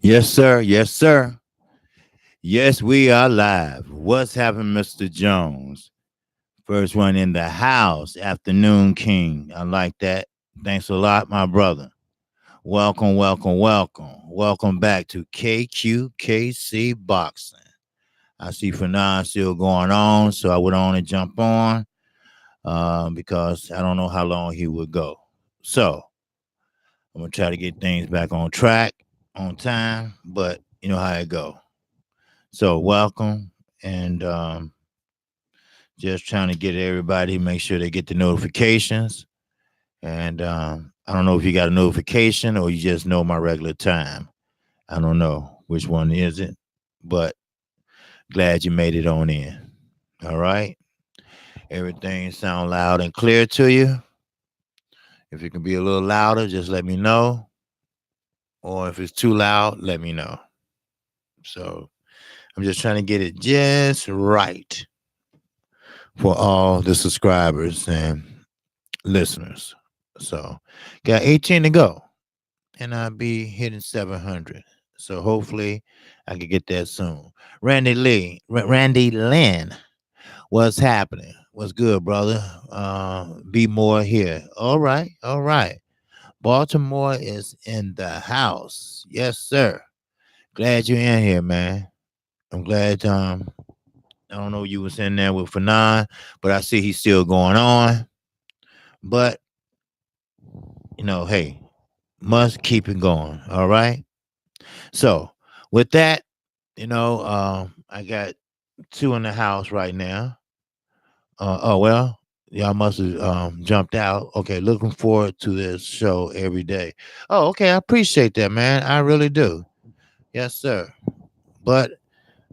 Yes, sir. Yes, sir. Yes, we are live. What's happening, Mr. Jones? First one in the house, Afternoon King. I like that. Thanks a lot, my brother. Welcome, welcome, welcome. Welcome back to Kqkc Boxing. I see Fanon still going on, so I would only jump on because I don't know how long he would go. So I'm going to try to get things back on track, on time, but you know how it go. So welcome, and just trying to get everybody, make sure they get the notifications. And I don't know if you got a notification or you just know my regular time. I don't know which one is it, but glad you made it on in. All right. Everything sound loud and clear to you. If it can be a little louder, just let me know. Or if it's too loud, let me know. So I'm just trying to get it just right for all the subscribers and listeners. So got 18 to go, and I'll be hitting 700. So hopefully I can get that soon. Randy Lynn, what's happening? What's good, brother? Be more here. All right, all right. Baltimore is in the house. Yes, sir. Glad you're in here, man. I'm glad. I don't know you was in there with Fanon, but I see he's still going on. But hey, must keep it going. All right. So with that, I got two in the house right now. Oh well, y'all must have jumped out. Okay, looking forward to this show every day. Oh, okay, I appreciate that, man. I really do. Yes, sir. But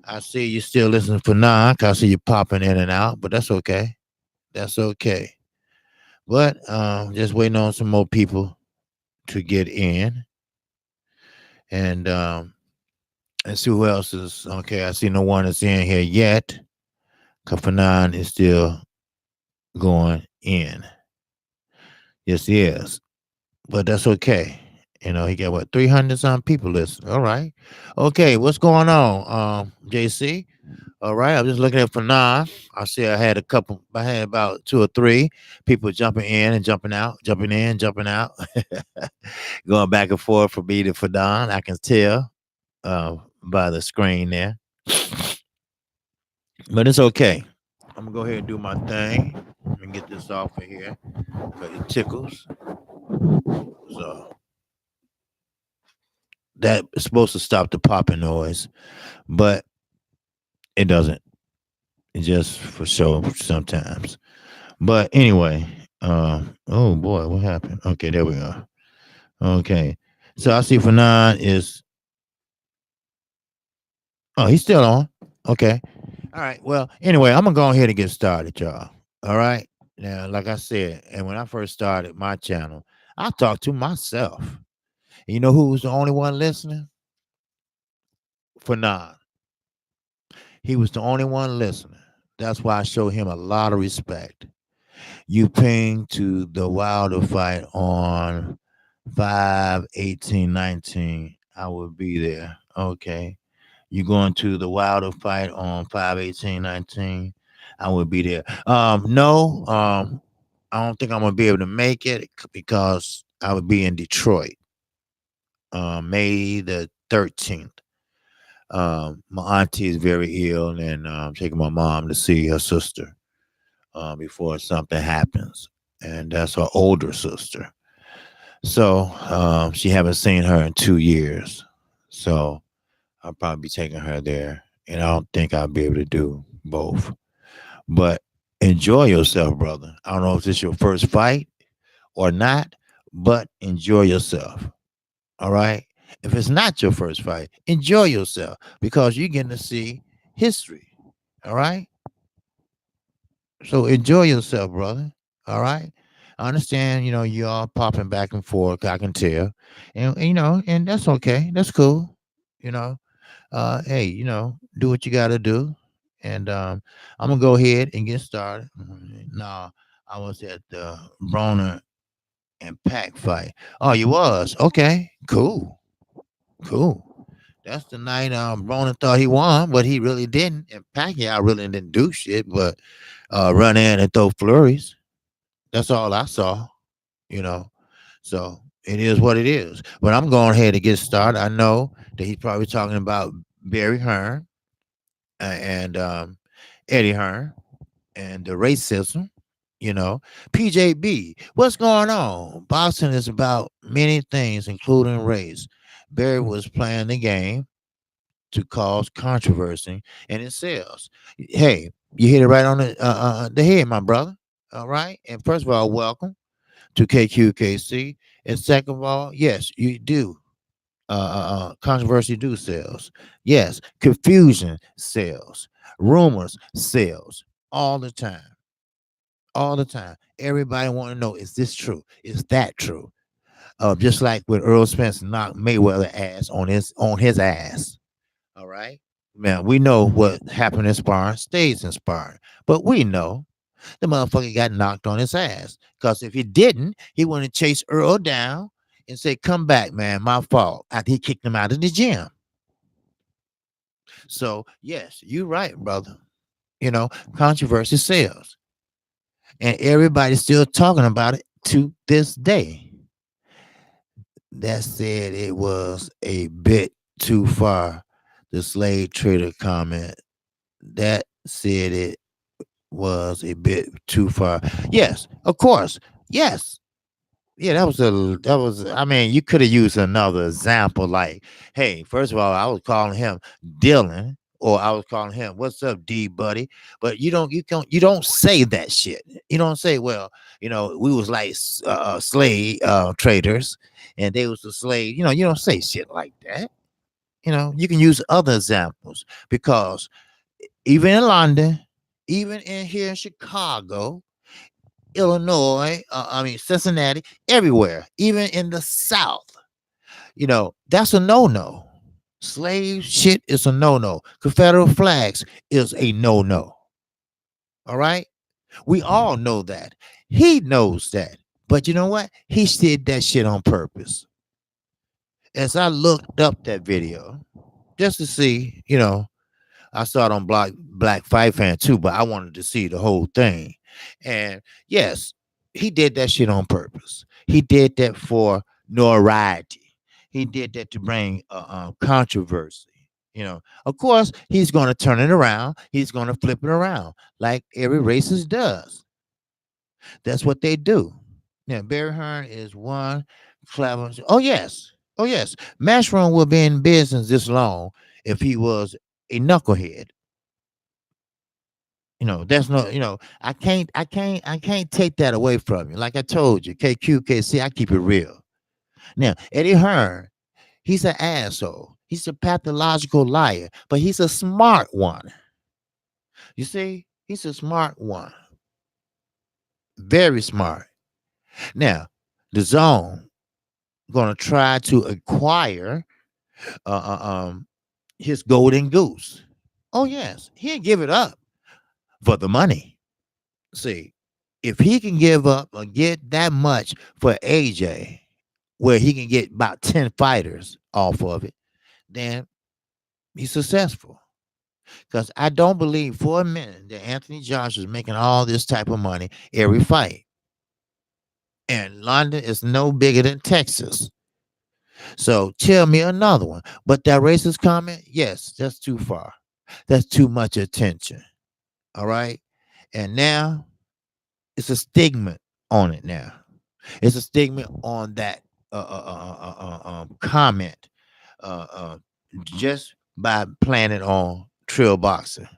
I see you still listening for knock. I see you popping in and out, but that's okay. That's okay. But just waiting on some more people to get in, and let's see who else is okay. I see no one is in here yet. Kafanan is still going in. Yes, he is. But that's okay. He got what 300 some people listening. All right. Okay, what's going on? JC. All right. I'm just looking at Fanan. I see I had about two or three people jumping in and jumping out, jumping in, jumping out, going back and forth from me to Fanan. I can tell by the screen there. But it's okay. I'm gonna go ahead and do my thing. Let me get this off of here because it tickles. So that is supposed to stop the popping noise, but it doesn't. It just for show sometimes. But anyway, oh boy, what happened? Okay, there we go. Okay, so I see Fanon is. Oh, he's still on. Okay. All right. Well, anyway, I'm gonna go ahead and get started, y'all. All right. Now, like I said, and when I first started my channel, I talked to myself. And you know who was the only one listening? Fanon. He was the only one listening. That's why I show him a lot of respect. You ping to the Wilder fight on 5/18/19. I will be there. Okay. You going to the Wilder fight on 5/18/19? I will be there. No, I don't think I'm gonna be able to make it because I would be in Detroit, May the 13th. My auntie is very ill, and I'm taking my mom to see her sister before something happens, and that's her older sister. So she haven't seen her in 2 years. So I'll probably be taking her there, and I don't think I'll be able to do both. But enjoy yourself, brother. I don't know if this is your first fight or not, but enjoy yourself. All right. If it's not your first fight, enjoy yourself because you're getting to see history. All right. So enjoy yourself, brother. All right. I understand, you all popping back and forth. I can tell. And that's okay. That's cool. You know, hey, do what you got to do. And I'm going to go ahead and get started. No, I was at the Broner and Pack fight. Oh, you was? Okay. Cool. Cool. That's the night Broner thought he won, but he really didn't. And Pacquiao really didn't do shit, but run in and throw flurries. That's all I saw, you know. So it is what it is. But I'm going ahead to get started. I know that he's probably talking about Barry Hearn and Eddie Hearn and the racism. You know, PJB, what's going on? Boxing is about many things, including race. Barry was playing the game to cause controversy, and it sells. Hey, you hit it right on the head, my brother. All right. And first of all, welcome to Kqkc. And second of all, yes, you do. Controversy do sells. Yes, confusion sells. Rumors sells all the time. All the time. Everybody want to know, is this true? Is that true? Just like when Earl Spence knocked Mayweather ass on his ass. All right. Man, we know what happened in sparring stays in sparring. But we know the motherfucker got knocked on his ass. Because if he didn't, he wouldn't chase Earl down and say, come back, man, my fault. After he kicked him out of the gym. So, yes, you're right, brother. You know, controversy sells. And everybody's still talking about it to this day. That said, it was a bit too far. The slave trader comment. That said, it was a bit too far. Yes, of course. Yes. Yeah, that was I mean, you could have used another example like, hey, first of all, I was calling him Dylan, or I was calling him, what's up, D buddy? But you don't say that shit. You don't say, well, we was like slave traders and they was the slave. You don't say shit like that. You can use other examples because even in London, even in here in Chicago, Illinois, I mean Cincinnati, everywhere, even in the South. That's a no-no. Slave shit is a no-no. Confederate flags is a no-no. All right? We all know that. He knows that. But you know what? He did that shit on purpose. As I looked up that video, just to see, I saw it on Black Fight Fan too, but I wanted to see the whole thing. And yes, he did that shit on purpose. He did that for notoriety. He did that to bring controversy. Of course, he's going to turn it around. He's going to flip it around like every racist does. That's what they do. Yeah, Barry Hearn is one clever. Oh yes, oh yes. Mashroom will be in business this long if he was a knucklehead. That's no, I can't take that away from you. Like I told you, Kqkc, I keep it real. Now, Eddie Hearn, he's an asshole. He's a pathological liar, but he's a smart one. You see, he's a smart one. Very smart. Now, the zone gonna try to acquire his golden goose. Oh yes, he'll give it up for the money. See, if he can give up or get that much for AJ, where he can get about 10 fighters off of it, then he's successful. Because I don't believe for a minute that Anthony Joshua is making all this type of money every fight. And London is no bigger than Texas. So tell me another one. But that racist comment, yes, that's too far. That's too much attention. All right. And now it's a stigma on it now. It's a stigma on that comment just by playing it on Trill Boxer.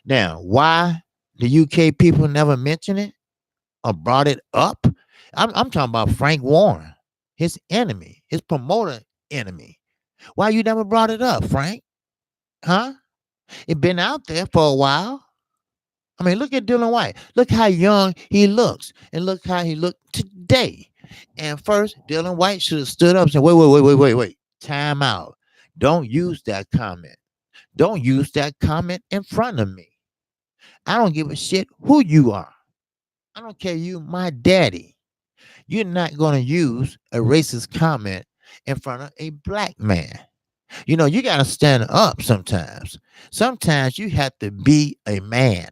Now, why the UK people never mention it or brought it up? I'm talking about Frank Warren, his enemy, his promoter enemy. Why you never brought it up, Frank? Huh? It been out there for a while. I mean, look at Dylan White. Look how young he looks, and look how he looked today. And first, Dylan White should have stood up and said, wait. Time out. Don't use that comment. Don't use that comment in front of me. I don't give a shit who you are. I don't care you, my daddy. You're not going to use a racist comment in front of a black man. You got to stand up sometimes. Sometimes you have to be a man.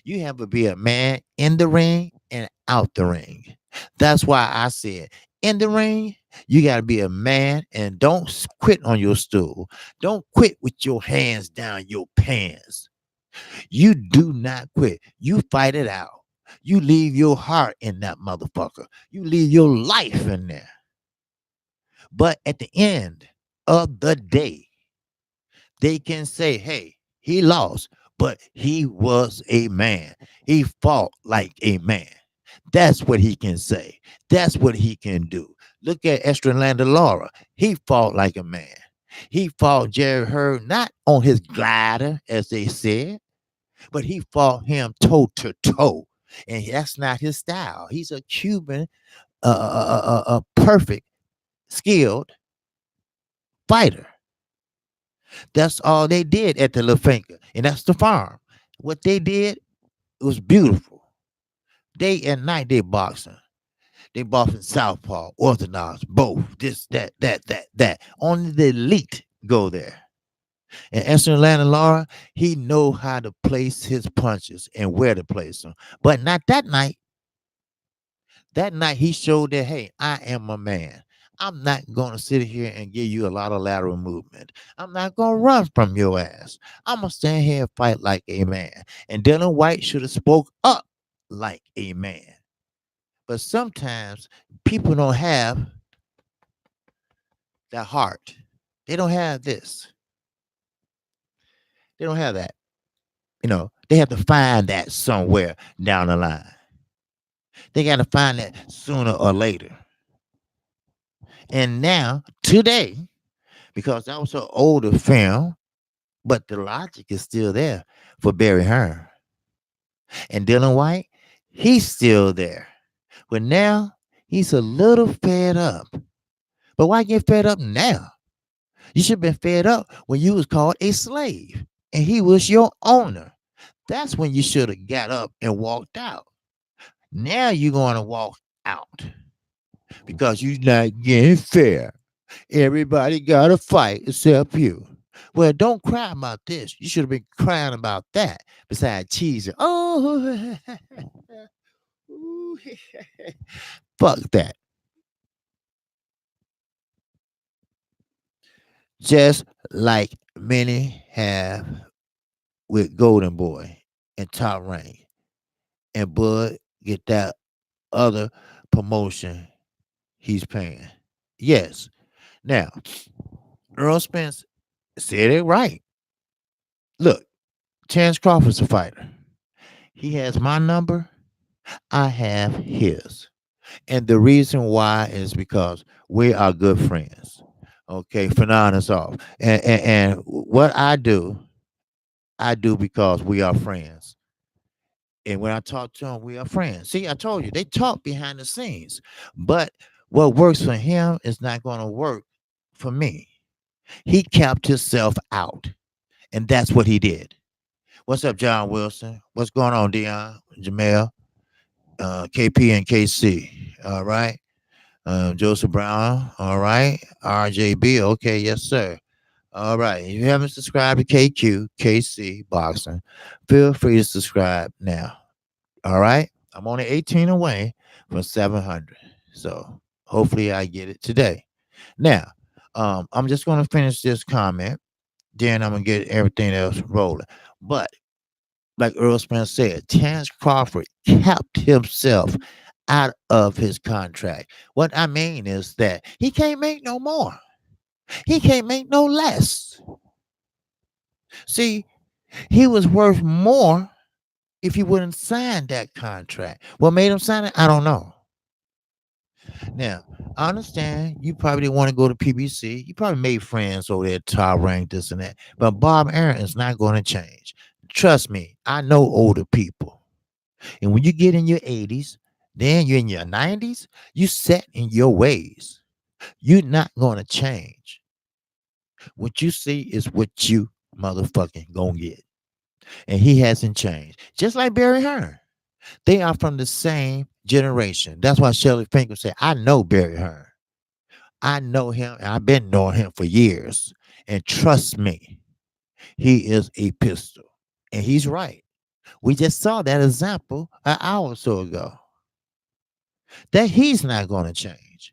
You have to be a man in the ring and out the ring. That's why I said in the ring, you got to be a man and don't quit on your stool. Don't quit with your hands down your pants. You do not quit. You fight it out. You leave your heart in that motherfucker. You leave your life in there. But at the end of the day, they can say, hey, he lost, but he was a man. He fought like a man. That's what he can say. That's what he can do. Look at Estrelanda Laura. He fought like a man. He fought Jerry Hearn not on his glider, as they said, but he fought him toe to toe. And that's not his style. He's a Cuban, perfect, skilled fighter. That's all they did at the La Finca, and that's the farm. What they did was beautiful. Day and night they boxing. They boxing southpaw, orthodox, both. This, that. Only the elite go there. And Esther Laura, he know how to place his punches and where to place them. But not that night. That night he showed that, hey, I am a man. I'm not going to sit here and give you a lot of lateral movement. I'm not going to run from your ass. I'm going to stand here and fight like a man. And Dylan White should have spoke up like a man. But sometimes people don't have that heart. They don't have this. They don't have that. They have to find that somewhere down the line. They got to find that sooner or later. And now, today, because that was an older film, but the logic is still there for Barry Hearn. And Dylan White, he's still there. But now he's a little fed up. But why get fed up now? You should have been fed up when you was called a slave and he was your owner. That's when you should have got up and walked out. Now you're going to walk out because you're not getting fair. Everybody got to fight except you. Well, don't cry about this. You should have been crying about that. Besides cheese. Oh, fuck that. Just like many have with Golden Boy and Top Rank. And Bud get that other promotion he's paying. Yes. Now, Earl Spence said it right. Look, Chance Crawford's a fighter. He has my number. I have his. And the reason why is because we are good friends. Okay, Fanon is off. And what I do because we are friends. And when I talk to him, we are friends. See, I told you, they talk behind the scenes. But what works for him is not going to work for me. He kept himself out. And that's what he did. What's up, John Wilson? What's going on, Dion, Jamel, KP, and KC? All right. Joseph Brown. All right. RJB. Okay. Yes, sir. All right. If you haven't subscribed to Kqkc Boxing, feel free to subscribe now. All right. I'm only 18 away from 700. So hopefully I get it today. Now, I'm just going to finish this comment. Then I'm going to get everything else rolling. But like Earl Spence said, Terrence Crawford kept himself out of his contract. What I mean is that he can't make no more. He can't make no less. See, he was worth more if he wouldn't sign that contract. What made him sign it? I don't know. Now, I understand you probably didn't want to go to PBC. You probably made friends over there, top rank, this and that. But Bob Aaron is not going to change. Trust me, I know older people. And when you get in your 80s, then you're in your 90s, you set in your ways. You're not going to change. What you see is what you motherfucking gonna get. And he hasn't changed. Just like Barry Hearn. They are from the same generation. That's why Shelley Finkel said, I know Barry Hearn. I know him, and I've been knowing him for years. And trust me, he is a pistol. And he's right. We just saw that example an hour or so ago. That he's not going to change.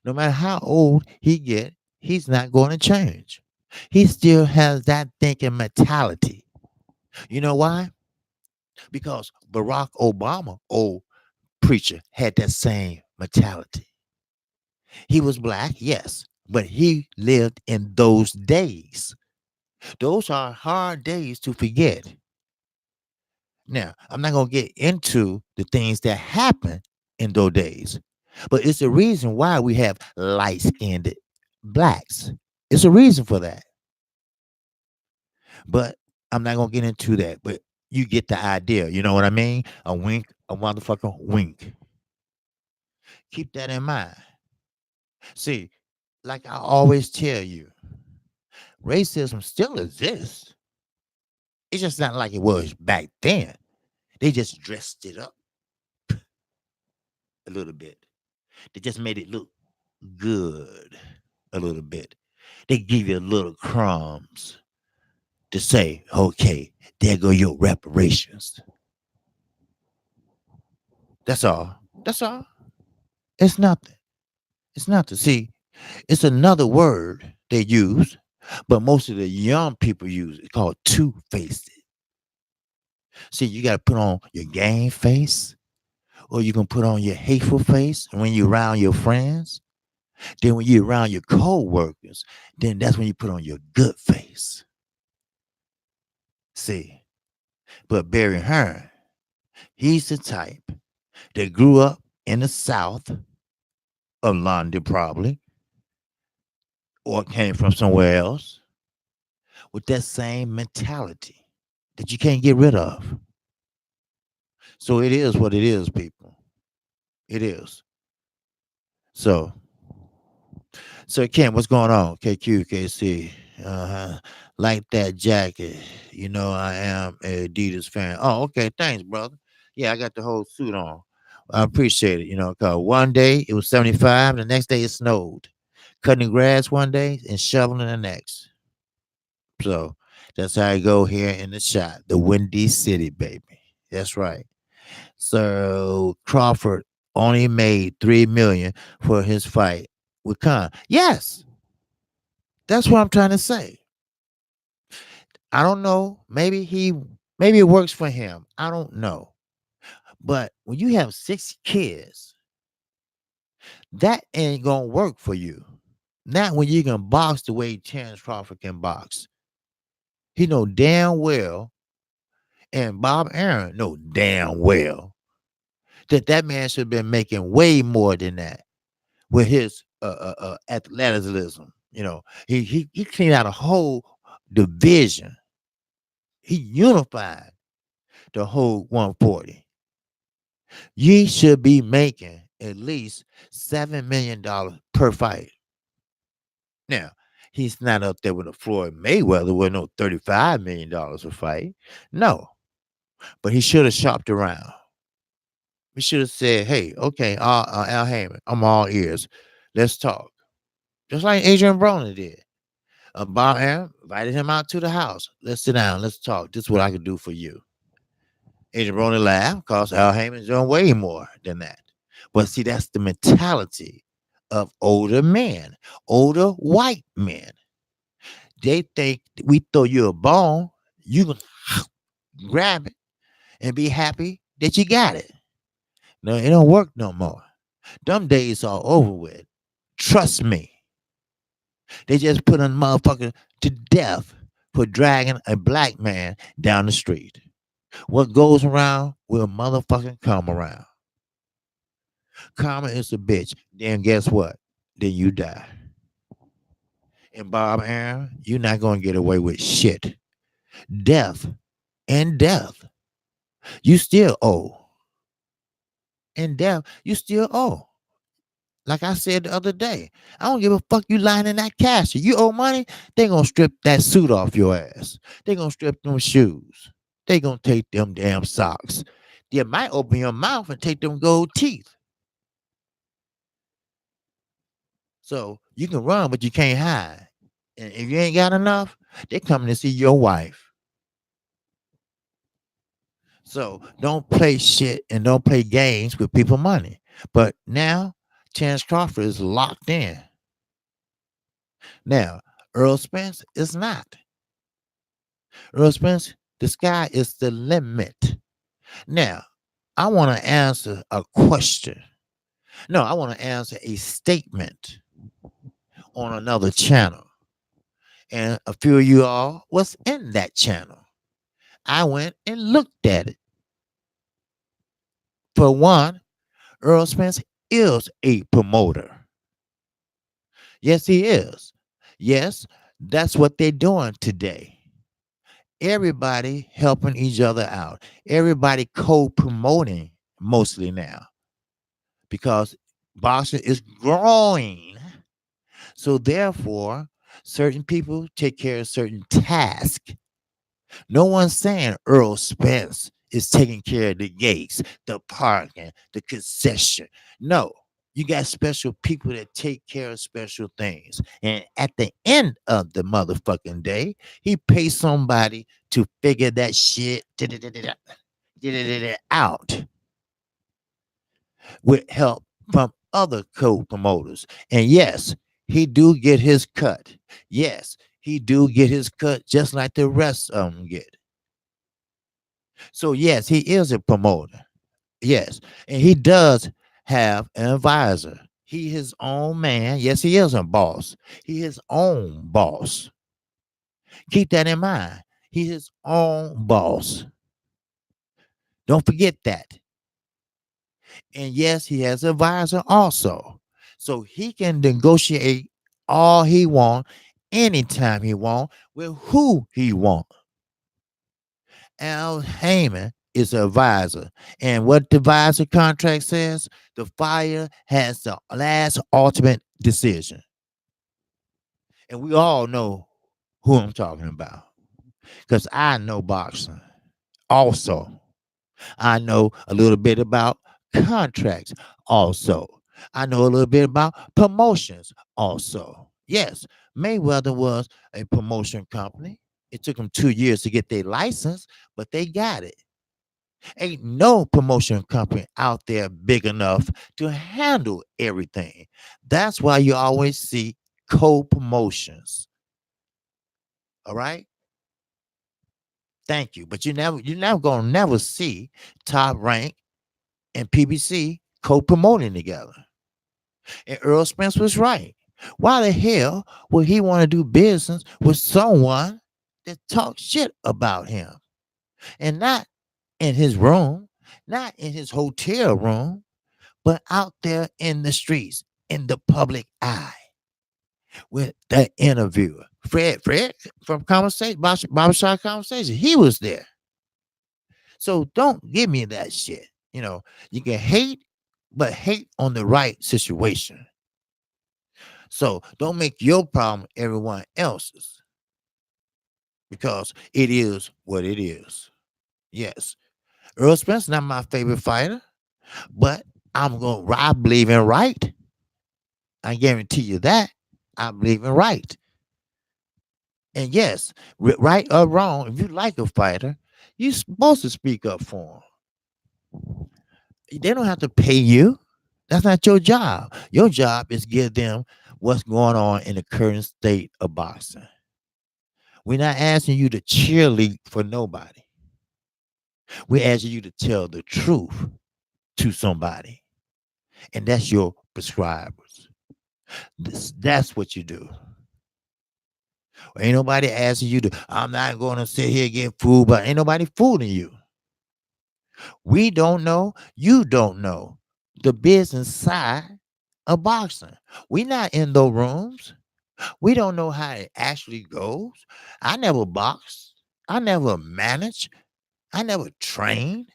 No matter how old he get, he's not going to change. He still has that thinking mentality. You know why? Because Barack Obama, old preacher, had that same mentality. He was black, yes, but he lived in those days. Those are hard days to forget. Now, I'm not going to get into the things that happened in those days, but it's a reason why we have light skinned blacks. It's a reason for that. But I'm not going to get into that. But you get the idea. You know what I mean? A wink, a motherfucker wink. Keep that in mind. See, like I always tell you, racism still exists. It's just not like it was back then. They just dressed it up a little bit. They just made it look good a little bit. They give you a little crumbs to say, okay, there go your reparations. That's all. That's all. It's nothing. It's nothing. See, it's another word they use, but most of the young people use it called two-faced. See, you got to put on your game face, or you can put on your hateful face when you're around your friends. Then when you're around your co-workers, then that's when you put on your good face. See, but Barry Hearn, he's the type that grew up in the South of London, probably, or came from somewhere else with that same mentality that you can't get rid of. So it is what it is, people. It is. So, so Ken, what's going on? Kqkc. Uh-huh. Like that jacket. You know, I am a Adidas fan. Oh, okay. Thanks, brother. Yeah, I got the whole suit on. I appreciate it. You know, because one day it was 75, the next day it snowed. Cutting the grass one day and shoveling the next. So that's how I go here in the shot. The Windy City, baby. That's right. So Crawford only made 3 million for his fight with Khan. Yes, that's what I'm trying to say. I don't know. Maybe it works for him. I don't know. But when you have 6 kids, that ain't gonna work for you. Not when you can box the way Terrence Crawford can box. He know damn well, and Bob Aaron know damn well that that man should have been making way more than that with his athleticism. You know, he cleaned out a whole division. He unified the whole 140. Ye should be making at least $7 million per fight. Now, he's not up there with a Floyd Mayweather with no $35 million a fight. No, but he should have shopped around. He should have said, hey, okay, Al Heyman, I'm all ears. Let's talk. Just like Adrian Broner did. Bob Aaron invited him out to the house. Let's sit down. Let's talk. This is what I can do for you. Adrian Broner laughed because Al Heyman's doing way more than that. But see, that's the mentality of older men, older white men. They think we throw you a bone, you can grab it and be happy that you got it. No, it don't work no more. Them days are over with. Trust me. They just put a motherfucker to death for dragging a black man down the street. What goes around will motherfucking come around. Karma is a bitch. Then guess what? Then you die. And Bob Aaron, you're not going to get away with shit. Death and death. You still owe. And death, you still owe. Like I said the other day, I don't give a fuck you lying in that casket. You owe money, they gonna strip that suit off your ass. They gonna strip them shoes. They gonna take them damn socks. They might open your mouth and take them gold teeth. So you can run, but you can't hide. And if you ain't got enough, they coming to see your wife. So don't play shit and don't play games with people money. But now Chance Crawford is locked in. Now, Earl Spence is not. Earl Spence, the sky is the limit. Now, I want to answer a question. No, I want to answer a statement on another channel. And a few of you all was in that channel. I went and looked at it. For one, Earl Spence is a promoter. Yes, he is. Yes, that's what they're doing today. Everybody helping each other out. Everybody co-promoting mostly now because boxing is growing. So therefore, certain people take care of certain tasks. No one's saying Earl Spence is taking care of the gates, the parking, the concession. No, you got special people that take care of special things. And at the end of the motherfucking day, he pays somebody to figure that shit out with help from other co-promoters. And yes, he do get his cut. Yes, he do get his cut just like the rest of them get. So yes, he is a promoter. Yes, and he does have an advisor. He his own man. Yes, he is a boss. He his own boss. Keep that in mind. He his own boss. Don't forget that. And yes, he has an advisor also. So he can negotiate all he want, anytime he want, with who he want. Al Heyman is an advisor. And what the advisor contract says, the fire has the last ultimate decision. And we all know who I'm talking about. Because I know boxing. Also, I know a little bit about contracts. Also, I know a little bit about promotions. Also, yes, Mayweather was a promotion company. It took them 2 years to get their license, but they got it. Ain't no promotion company out there big enough to handle everything. That's why you always see co-promotions. All right. Thank you. But you're never gonna never see Top Rank and PBC co-promoting together. And Earl Spence was right. Why the hell would he want to do business with someone that talks shit about him? And not in his room, not in his hotel room, but out there in the streets, in the public eye, with the interviewer. Fred from Conversation, Barbershop Conversation, he was there. So don't give me that shit. You can hate, but hate on the right situation. So don't make your problem everyone else's because it is what it is. Yes. Earl Spence not my favorite fighter, but I believe in right. I guarantee you that. I believe in right. And yes, right or wrong, if you like a fighter, you're supposed to speak up for them. They don't have to pay you. That's not your job. Your job is give them what's going on in the current state of boxing. We're not asking you to cheerlead for nobody. We're asking you to tell the truth to somebody. And that's your prescribers. That's what you do. Ain't nobody asking you to, I'm not going to sit here and get fooled, but ain't nobody fooling you. We don't know. You don't know the business side of boxing. We not in those rooms. We don't know how it actually goes. I never boxed. I never managed. I never trained.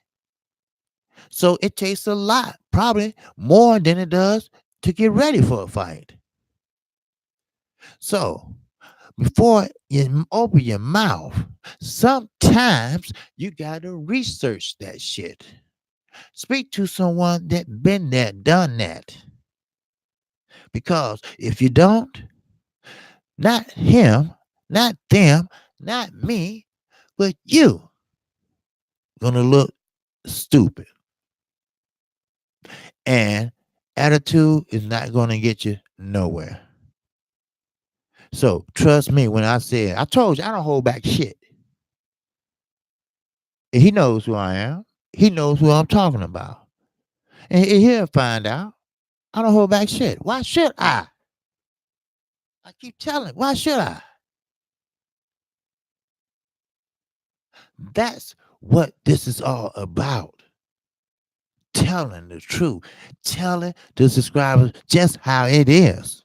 So it takes a lot, probably more than it does to get ready for a fight. So before you open your mouth, sometimes you got to research that shit. Speak to someone that been there, done that. Because if you don't, not him, not them, not me, but you gonna look stupid. And attitude is not gonna get you nowhere. So trust me when I said, I told you I don't hold back shit. And he knows who I am. He knows who I'm talking about. And he'll find out. I don't hold back shit. Why should I? I keep telling, why should I? That's what this is all about. Telling the truth, telling the subscribers just how it is.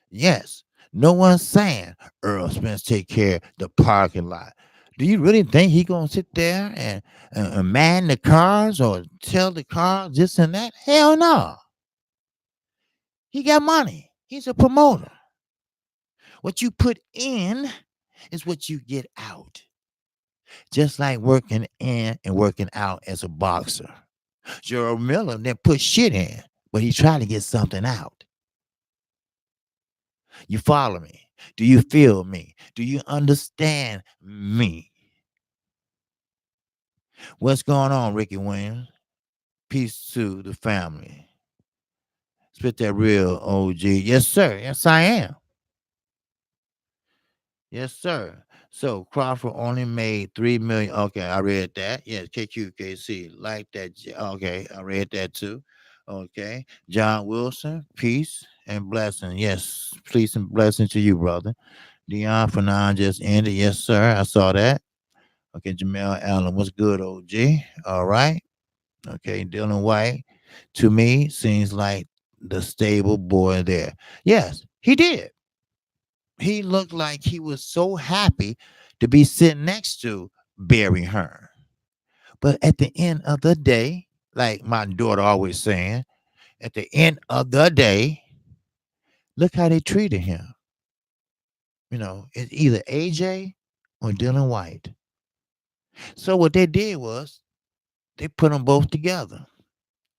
Yes, no one's saying Earl Spence take care of the parking lot. Do you really think he gonna sit there and man the cars or tell the cars this and that? Hell no. He got money. He's a promoter. What you put in is what you get out. Just like working in and working out as a boxer. Gerald Miller didn't put shit in, but he tried to get something out. You follow me? Do you feel me? Do you understand me? What's going on, Ricky Williams? Peace to the family. Spit that real OG. Yes, sir. Yes, I am. Yes, sir. So Crawford only made 3 million. Okay, I read that. Yes, Kqkc. Like that. Okay, I read that too. Okay. John Wilson, peace and blessing. Yes, peace and blessing to you, brother. Dion Fernand just ended. Yes, sir. I saw that. Okay, Jamel Allen, what's good, OG? All right. Okay, Dylan White, to me, seems like the stable boy there. Yes, he did. He looked like he was so happy to be sitting next to Barry Hearn. But at the end of the day, like my daughter always saying, at the end of the day, look how they treated him. It's either AJ or Dylan White. So what they did was they put them both together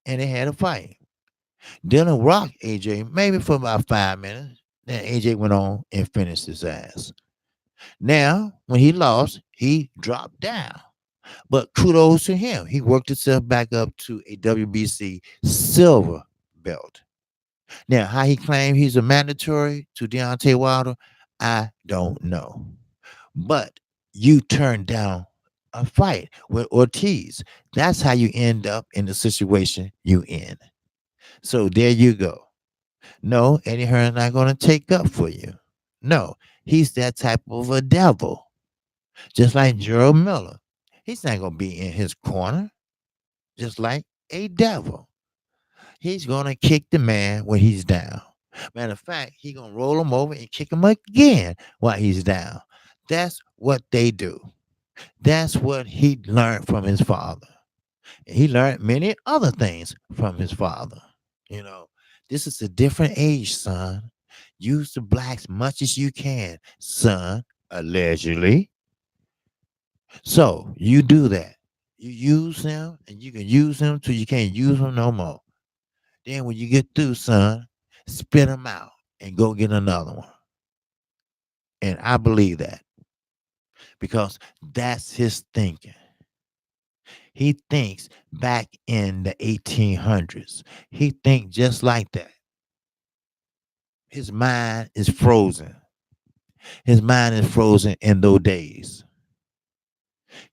and they had a fight. Dylan rocked AJ maybe for about 5 minutes. Then AJ went on and finished his ass. Now, when he lost, he dropped down. But kudos to him. He worked himself back up to a WBC silver belt. Now, how he claimed he's a mandatory to Deontay Wilder, I don't know. But you turned down a fight with Ortiz. That's how you end up in the situation you in. So there you go. No, Eddie Hearn's not going to take up for you. No, he's that type of a devil. Just like Gerald Miller. He's not going to be in his corner. Just like a devil. He's going to kick the man when he's down. Matter of fact, he's going to roll him over and kick him again while he's down. That's what they do. That's what he learned from his father. He learned many other things from his father. This is a different age, son. Use the blacks much as you can, son, allegedly. So you do that. You use them and you can use them till you can't use them no more. Then when you get through, son, spit them out and go get another one. And I believe that because that's his thinking. He thinks back in the 1800s. He thinks just like that. His mind is frozen. His mind is frozen in those days.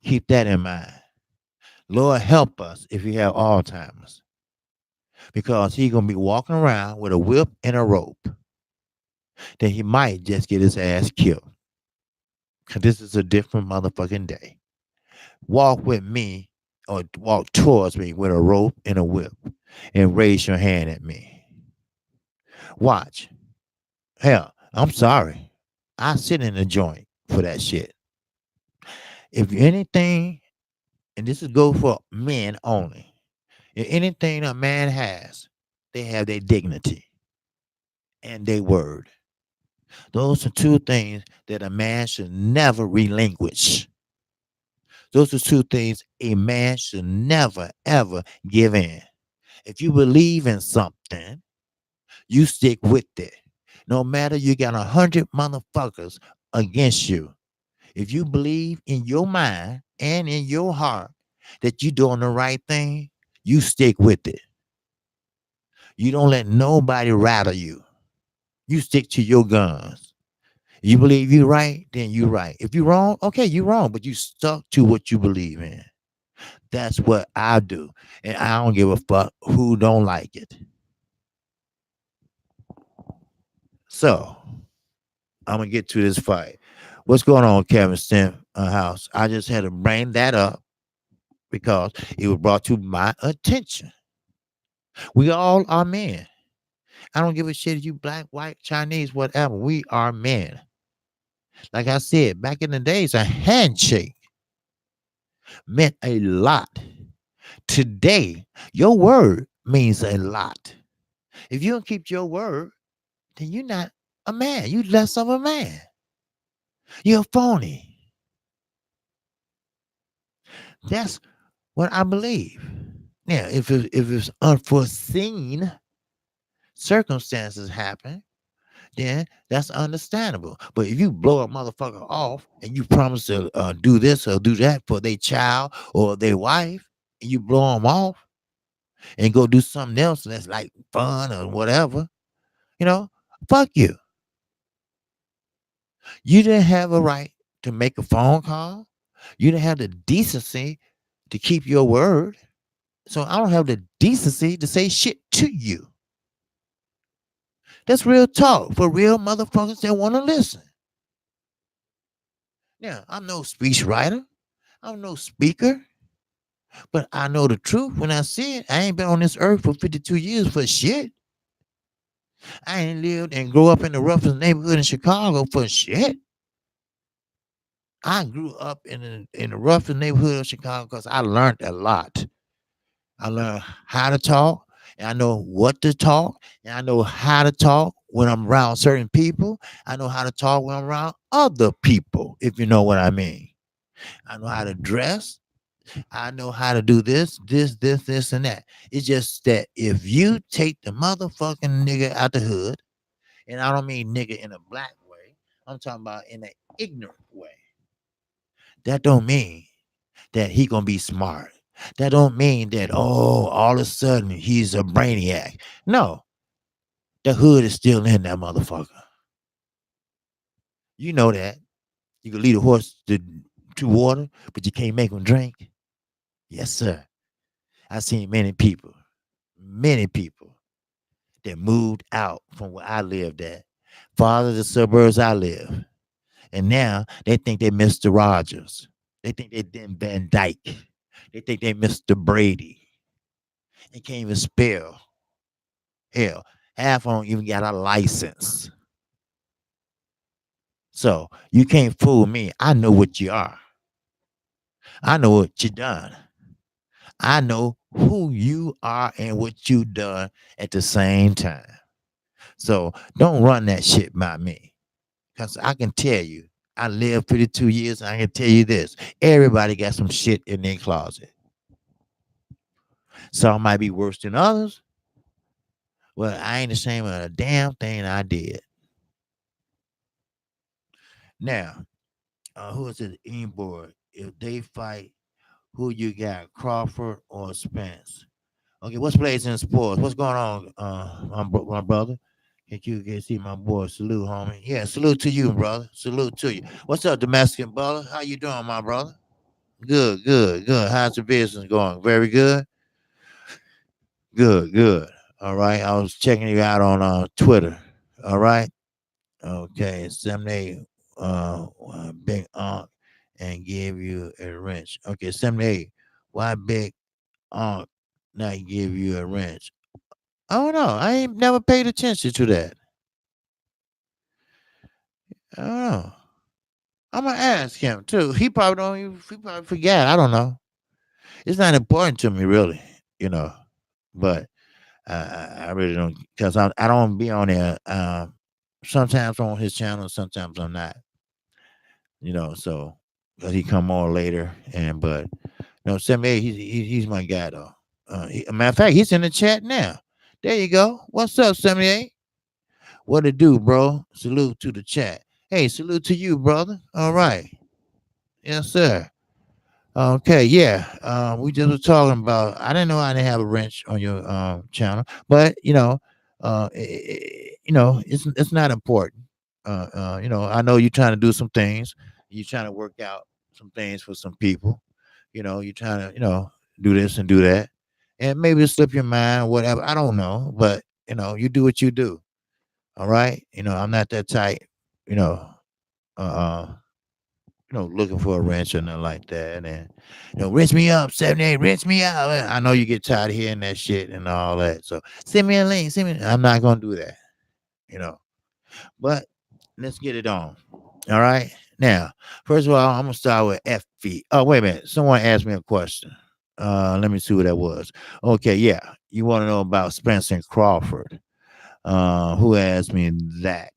Keep that in mind. Lord help us if you have Alzheimer's. Because he's going to be walking around with a whip and a rope. Then he might just get his ass killed. Because this is a different motherfucking day. Walk with me or walk towards me with a rope and a whip and raise your hand at me. Watch. Hell, I'm sorry. I sit in the joint for that shit. If anything, and this is go for men only, if anything a man has, they have their dignity and their word. Those are two things that a man should never relinquish. Those are two things a man should never, ever give in. If you believe in something, You stick with it. No matter you got 100 motherfuckers against you. If you believe in your mind and in your heart that you're doing the right thing, you stick with it. You don't let nobody rattle you. You stick to your guns. You believe you're right, then you're right. If you're wrong, okay, you're wrong, but you stuck to what you believe in. That's what I do. And I don't give a fuck who don't like it. So I'm gonna get to this fight. What's going on, Kevin Stem House? I just had to bring that up because it was brought to my attention. We all are men. I don't give a shit if you black, white, Chinese, whatever. We are men. Like I said, back in the days, a handshake meant a lot. Today, your word means a lot. If you don't keep your word, then you're not a man. You less of a man. You're phony. That's what I believe. Now, if it's unforeseen circumstances happen, then that's understandable. But if you blow a motherfucker off and you promise to do this or do that for their child or their wife, and you blow them off and go do something else that's like fun or whatever, you know, fuck you. You didn't have a right to make a phone call. You didn't have the decency to keep your word. So I don't have the decency to say shit to you. That's real talk for real motherfuckers that want to listen. Now, I'm no speech writer. I'm no speaker. But I know the truth when I see it. I ain't been on this earth for 52 years for shit. I ain't lived and grew up in the roughest neighborhood in Chicago for shit. I grew up in the roughest neighborhood of Chicago because I learned a lot. I learned how to talk, and I know what to talk, and I know how to talk when I'm around certain people. I know how to talk when I'm around other people, if you know what I mean. I know how to dress. I know how to do this, and that. It's just that if you take the motherfucking nigga out the hood, and I don't mean nigga in a black way, I'm talking about in an ignorant way. That don't mean that he gonna be smart. That don't mean that all of a sudden he's a brainiac. No, the hood is still in that motherfucker. You know that. You can lead a horse to water, but you can't make him drink. Yes, sir. I've seen many people that moved out from where I lived at, farther the suburbs I live. And now they think they Mr. Rogers. They think they then Van Dyke. They think they Mr. Brady. They can't even spell. Hell, half of them even got a license. So you can't fool me. I know what you are. I know what you done. I know who you are and what you done at the same time. So don't run that shit by me. Because I can tell you, I lived 52 years and I can tell you this. Everybody got some shit in their closet. Some might be worse than others. Well, I ain't ashamed of a damn thing I did. Now, who is it? Inboard. If they fight, who you got, Crawford or Spence? Okay, what's plays in sports? What's going on, my brother? Kqkc, my boy. Salute, homie. Yeah, salute to you, brother. Salute to you. What's up, domestic brother? How you doing, my brother? Good, good, good. How's the business going? Very good. Good, good. All right. I was checking you out on Twitter. All right. Okay. Someday, big aunt and give you a wrench. Okay, 78. Why big aunt not give you a wrench? I don't know. I ain't never paid attention to that. I don't know. I'm gonna ask him too. He probably don't even, he probably forgot. I don't know. It's not important to me really, you know. But I really don't because I don't be on there. Sometimes on his channel, sometimes I'm not. You know, so because he come on later, and but no, 78. He's my guy though. Matter of fact, he's in the chat now. There you go. What's up, 78? What it do, bro? Salute to the chat. Hey, salute to you, brother. All right. Yes, sir. Okay, yeah. We just were talking about. I didn't know I didn't have a wrench on your channel, but it's not important. I know you're trying to do some things. You're trying to work out some things for some people. You're trying to do this and do that, and maybe it slip your mind, whatever. I don't know, but you do what you do. All right. I'm not that tight. You know. Uh. Looking for a wrench or nothing like that. And wrench me up, 78, wrench me up. I know you get tired of hearing that shit and all that. So send me a link. Send me. I'm not gonna do that. You know. But let's get it on. All right. Now, first of all, I'm gonna start with FV. Oh, wait a minute. Someone asked me a question. Let me see what that was. Okay, yeah. You want to know about Spencer and Crawford. Who asked me that?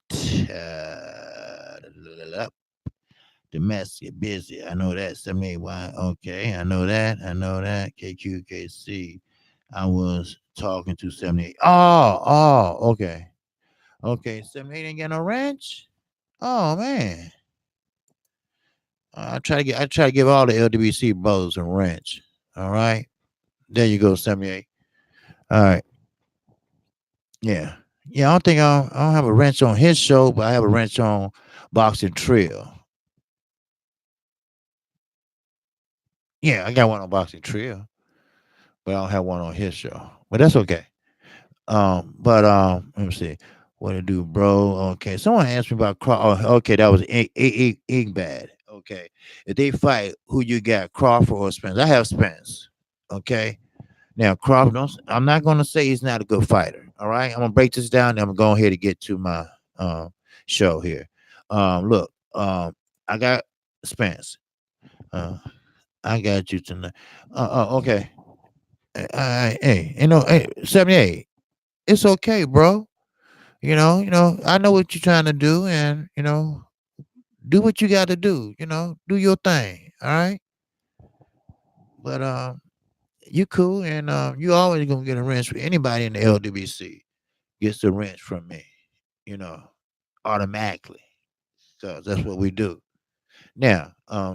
Domestic, busy. I know that. 78Y. Okay, I know that. I know that. Kqkc. I was talking to 78. Okay. Okay, 78 ain't got no ranch? Oh man. I try to give all the LWC brothers a wrench. All right. There you go, 78. All right. Yeah. Yeah, I don't think I don't have a wrench on his show, but I have a wrench on Boxing Trail. Yeah, I got one on Boxing Trail, but I don't have one on his show. But that's okay. Let me see. What to do, bro? Okay, someone asked me about okay, that was Igbad. Okay, if they fight, who you got, Crawford or Spence? I have Spence. Okay, now Crawford. I'm not gonna say he's not a good fighter. All right, I'm gonna break this down. And I'm going here to get to my show here. Look, I got Spence. Uh, I got you tonight. Okay. Hey, hey, 78. It's okay, bro. I know what you're trying to do, and do what you got to do. Do your thing. All right. But you cool, and you always gonna get a wrench. For anybody in the LWC gets a wrench from me. You know, automatically, because that's what we do. Now,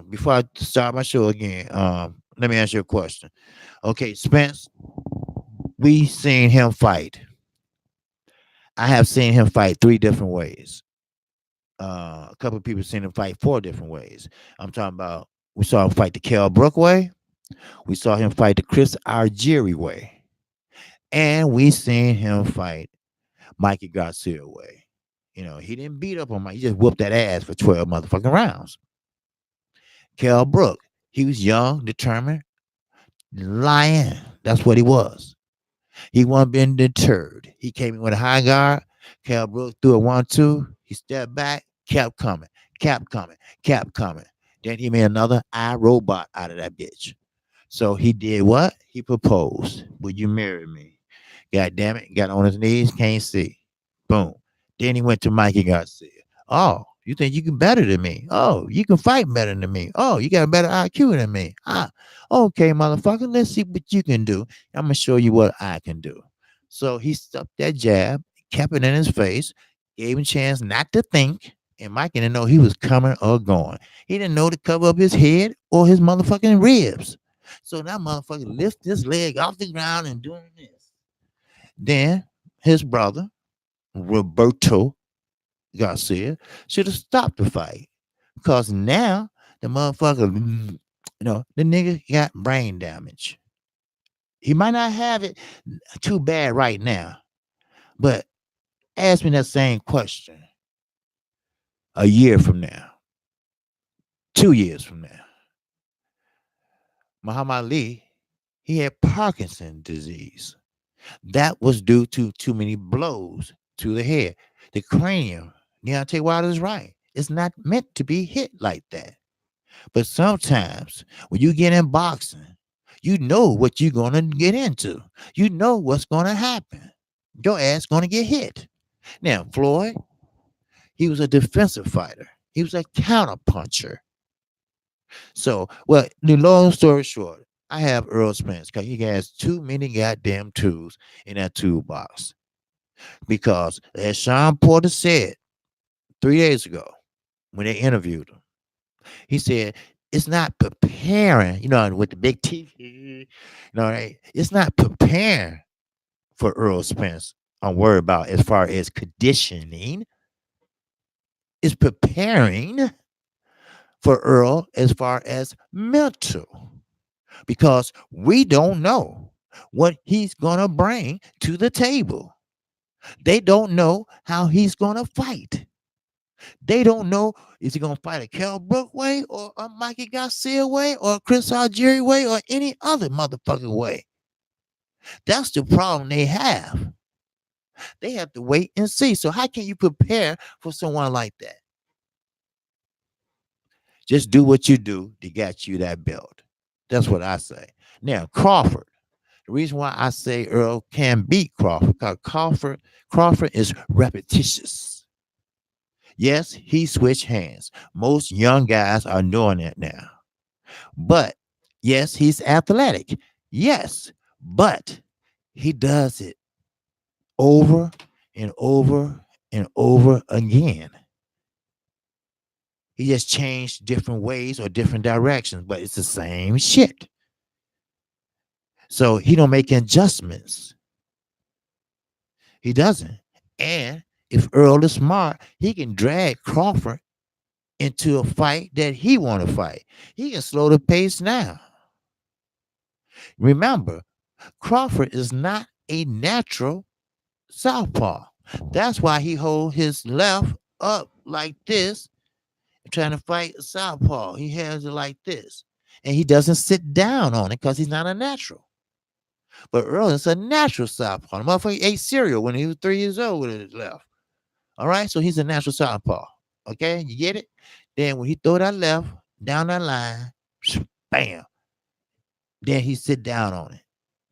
before I start my show again, let me ask you a question. Okay, Spence, we seen him fight. I have seen him fight three different ways. A couple of people seen him fight four different ways. I'm talking about we saw him fight the Kell Brook way, we saw him fight the Chris Algieri way, and we seen him fight Mikey Garcia way. He didn't beat up on Mike, he just whooped that ass for 12 motherfucking rounds. Kell Brook, he was young, determined, lion. That's what he was. He wasn't being deterred. He came in with a high guard. Kell Brook threw a 1-2. He stepped back, kept coming, kept coming, kept coming. Then he made another iRobot out of that bitch. So he did what? He proposed. Will you marry me? God damn it. Got on his knees, can't see. Boom. Then he went to Mikey Garcia. Oh, you think you can better than me? Oh, you can fight better than me. Oh, you got a better IQ than me. Okay, motherfucker. Let's see what you can do. I'm gonna show you what I can do. So he stuck that jab, kept it in his face, gave him a chance not to think. And Mike didn't know he was coming or going. He didn't know to cover up his head or his motherfucking ribs. So that motherfucker lift his leg off the ground and doing this. Then his brother, Roberto Garcia, should have stopped the fight. Because now the motherfucker, the nigga got brain damage. He might not have it too bad right now, but ask me that same question a year from now, 2 years from now. Muhammad Ali, he had Parkinson's disease. That was due to too many blows to the head. The cranium, Deontay Wilder's right. It's not meant to be hit like that. But sometimes when you get in boxing, you know what you're going to get into. You know what's going to happen. Your ass going to get hit. Now, Floyd, he was a defensive fighter. He was a counter puncher. So, well, the long story short, I have Earl Spence because he has too many goddamn tools in that toolbox. Because as Sean Porter said 3 days ago when they interviewed him, he said it's not preparing, with the big teeth, right? It's not preparing for Earl Spence. I'm worried about as far as conditioning. It's preparing for Earl as far as mental. Because we don't know what he's going to bring to the table. They don't know how he's going to fight. They don't know, is he going to fight a Kell Brook way or a Mikey Garcia way or a Chris Algieri way or any other motherfucking way. That's the problem they have. They have to wait and see. So how can you prepare for someone like that? Just do what you do to get you that belt. That's what I say. Now, Crawford. The reason why I say Earl can beat Crawford, because Crawford is repetitious. Yes, he switched hands. Most young guys are doing that now. But yes, he's athletic. Yes, but he does it over and over and over again. He just changed different ways or different directions, but it's the same shit. So he don't make adjustments. He doesn't. And if Earl is smart, he can drag Crawford into a fight that he want to fight. He can slow the pace now. Remember, Crawford is not a natural southpaw. That's why he hold his left up like this, trying to fight a southpaw. He has it like this. And he doesn't sit down on it because he's not a natural. But Earl is a natural southpaw. The motherfucker ate cereal when he was 3 years old with his left. All right, so he's a natural southpaw. Okay, you get it? Then when he throw that left down that line, bam, then he sit down on it.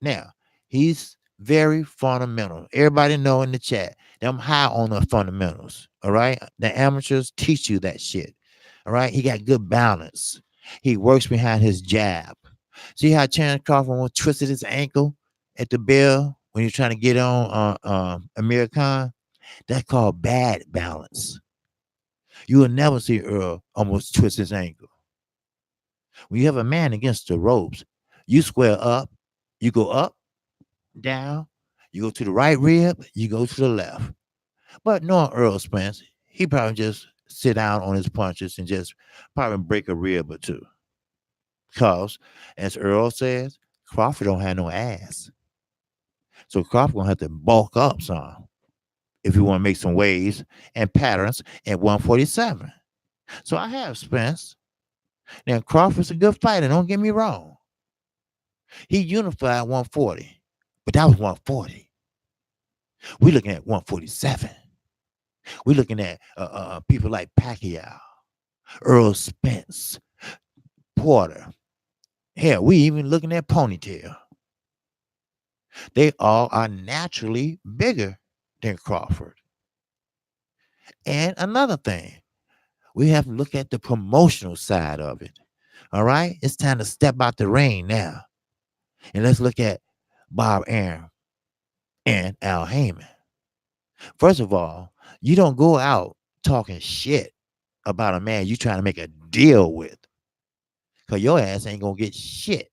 Now, he's very fundamental. Everybody know in the chat, I'm high on the fundamentals. All right, the amateurs teach you that shit. All right, he got good balance. He works behind his jab. See how Chance Crawford twisted his ankle at the bell when you're trying to get on Amir Khan? That's called bad balance. You will never see Earl almost twist his ankle. When you have a man against the ropes, you square up, you go up, down, you go to the right rib, you go to the left. But knowing Earl Spence, he probably just sit down on his punches and just probably break a rib or two. Because, as Earl says, Crawford don't have no ass. So Crawford gonna have to bulk up some if you want to make some waves and patterns at 147. So I have Spence. Now Crawford's a good fighter, don't get me wrong. He unified 140, but that was 140. We're looking at 147. We're looking at people like Pacquiao, Earl Spence, Porter. Hell, we even looking at Ponytail. They all are naturally bigger than Crawford. And another thing, we have to look at the promotional side of it. All right? It's time to step out the ring now. And let's look at Bob Arum and Al Heyman. First of all, you don't go out talking shit about a man you trying to make a deal with. Because your ass ain't going to get shit.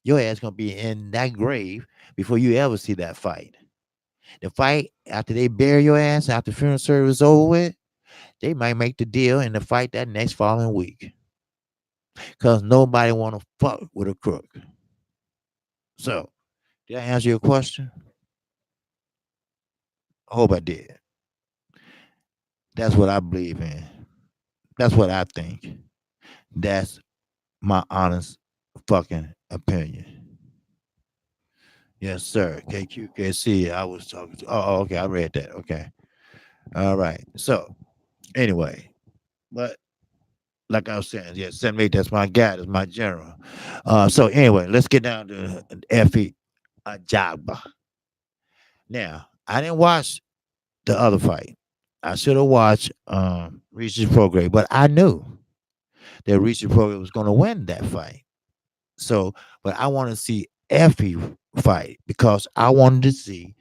Your ass going to be in that grave before you ever see that fight. The fight, after they bury your ass, after the funeral service is over with, they might make the deal and the fight that next following week. Because nobody want to fuck with a crook. So, did I answer your question? I hope I did. That's what I believe in. That's what I think. That's my honest fucking opinion. Yes, sir. Kqkc, I was talking to. Oh, okay. I read that. Okay. All right. So, anyway, but like I was saying, yeah, 78, that's my guy, that's my general. So, anyway, let's get down to Effie Ajagba. Now, I didn't watch the other fight. I should have watched Regis Prograis, but I knew that Regis Prograis was going to win that fight. So, but I want to see Effie fight because I wanted to see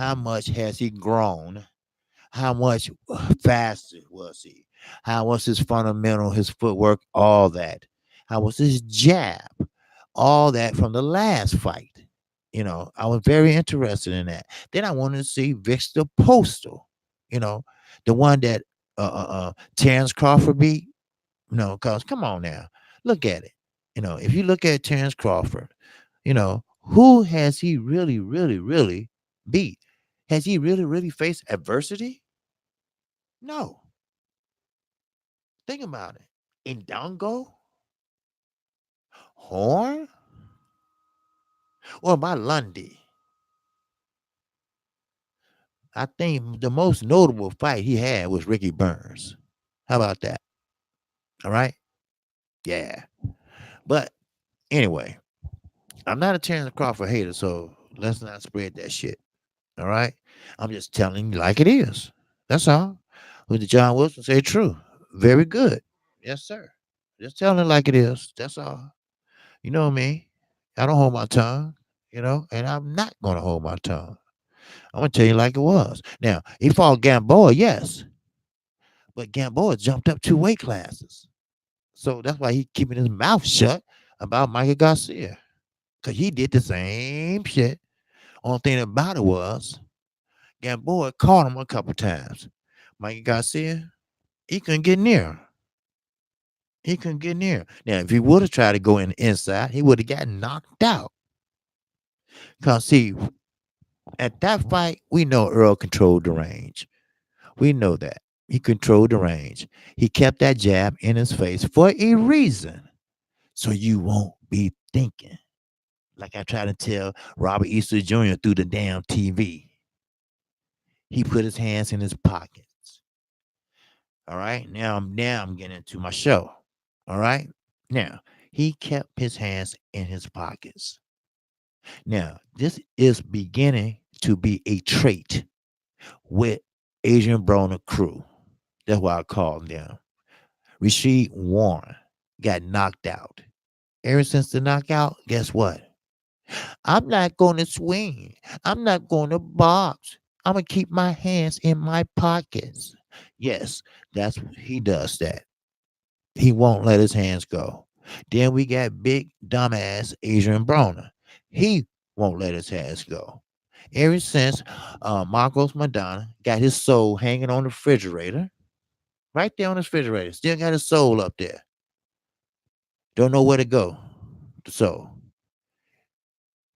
How much has he grown? How much faster was he? How was his fundamental, his footwork, all that? How was his jab? All that from the last fight. I was very interested in that. Then I wanted to see Victor Postal, the one that Terrence Crawford beat. Because come on now, look at it. If you look at Terrence Crawford, who has he really, really, really beat? Has he really, really faced adversity? No. Think about it. Indongo, Horn, or by Lundy. I think the most notable fight he had was Ricky Burns. How about that? All right. Yeah. But anyway, I'm not a Terrence Crawford hater, so let's not spread that shit. All right. I'm just telling you like it is. That's all. What did John Wilson say? True. Very good. Yes, sir. Just telling it like it is. That's all. You know me. I don't hold my tongue, and I'm not going to hold my tongue. I'm going to tell you like it was. Now, he fought Gamboa, yes, but Gamboa jumped up 2 weight classes. So that's why he keeping his mouth shut about Michael Garcia. Because he did the same shit. Only thing about it was Gamboa caught him a couple times. Michael Garcia, he couldn't get near. He couldn't get near. Now, if he would have tried to go in the inside, he would have gotten knocked out. Because, see, at that fight, we know Earl controlled the range. We know that. He controlled the range. He kept that jab in his face for a reason. So you won't be thinking. Like I try to tell Robert Easter Jr. through the damn TV. He put his hands in his pockets. All right. Now I'm getting into my show. All right. Now, he kept his hands in his pockets. Now, this is beginning to be a trait with Adrian Broner crew. That's why I call them. Rasheed Warren got knocked out. Ever since the knockout, guess what? I'm not going to swing. I'm not going to box. I'm going to keep my hands in my pockets. Yes, he does that. He won't let his hands go. Then we got big dumbass Adrian Broner. He won't let his hands go. Ever since Marcos Madonna got his soul hanging on the refrigerator, right there on the refrigerator, still got his soul up there. Don't know where to go. The soul.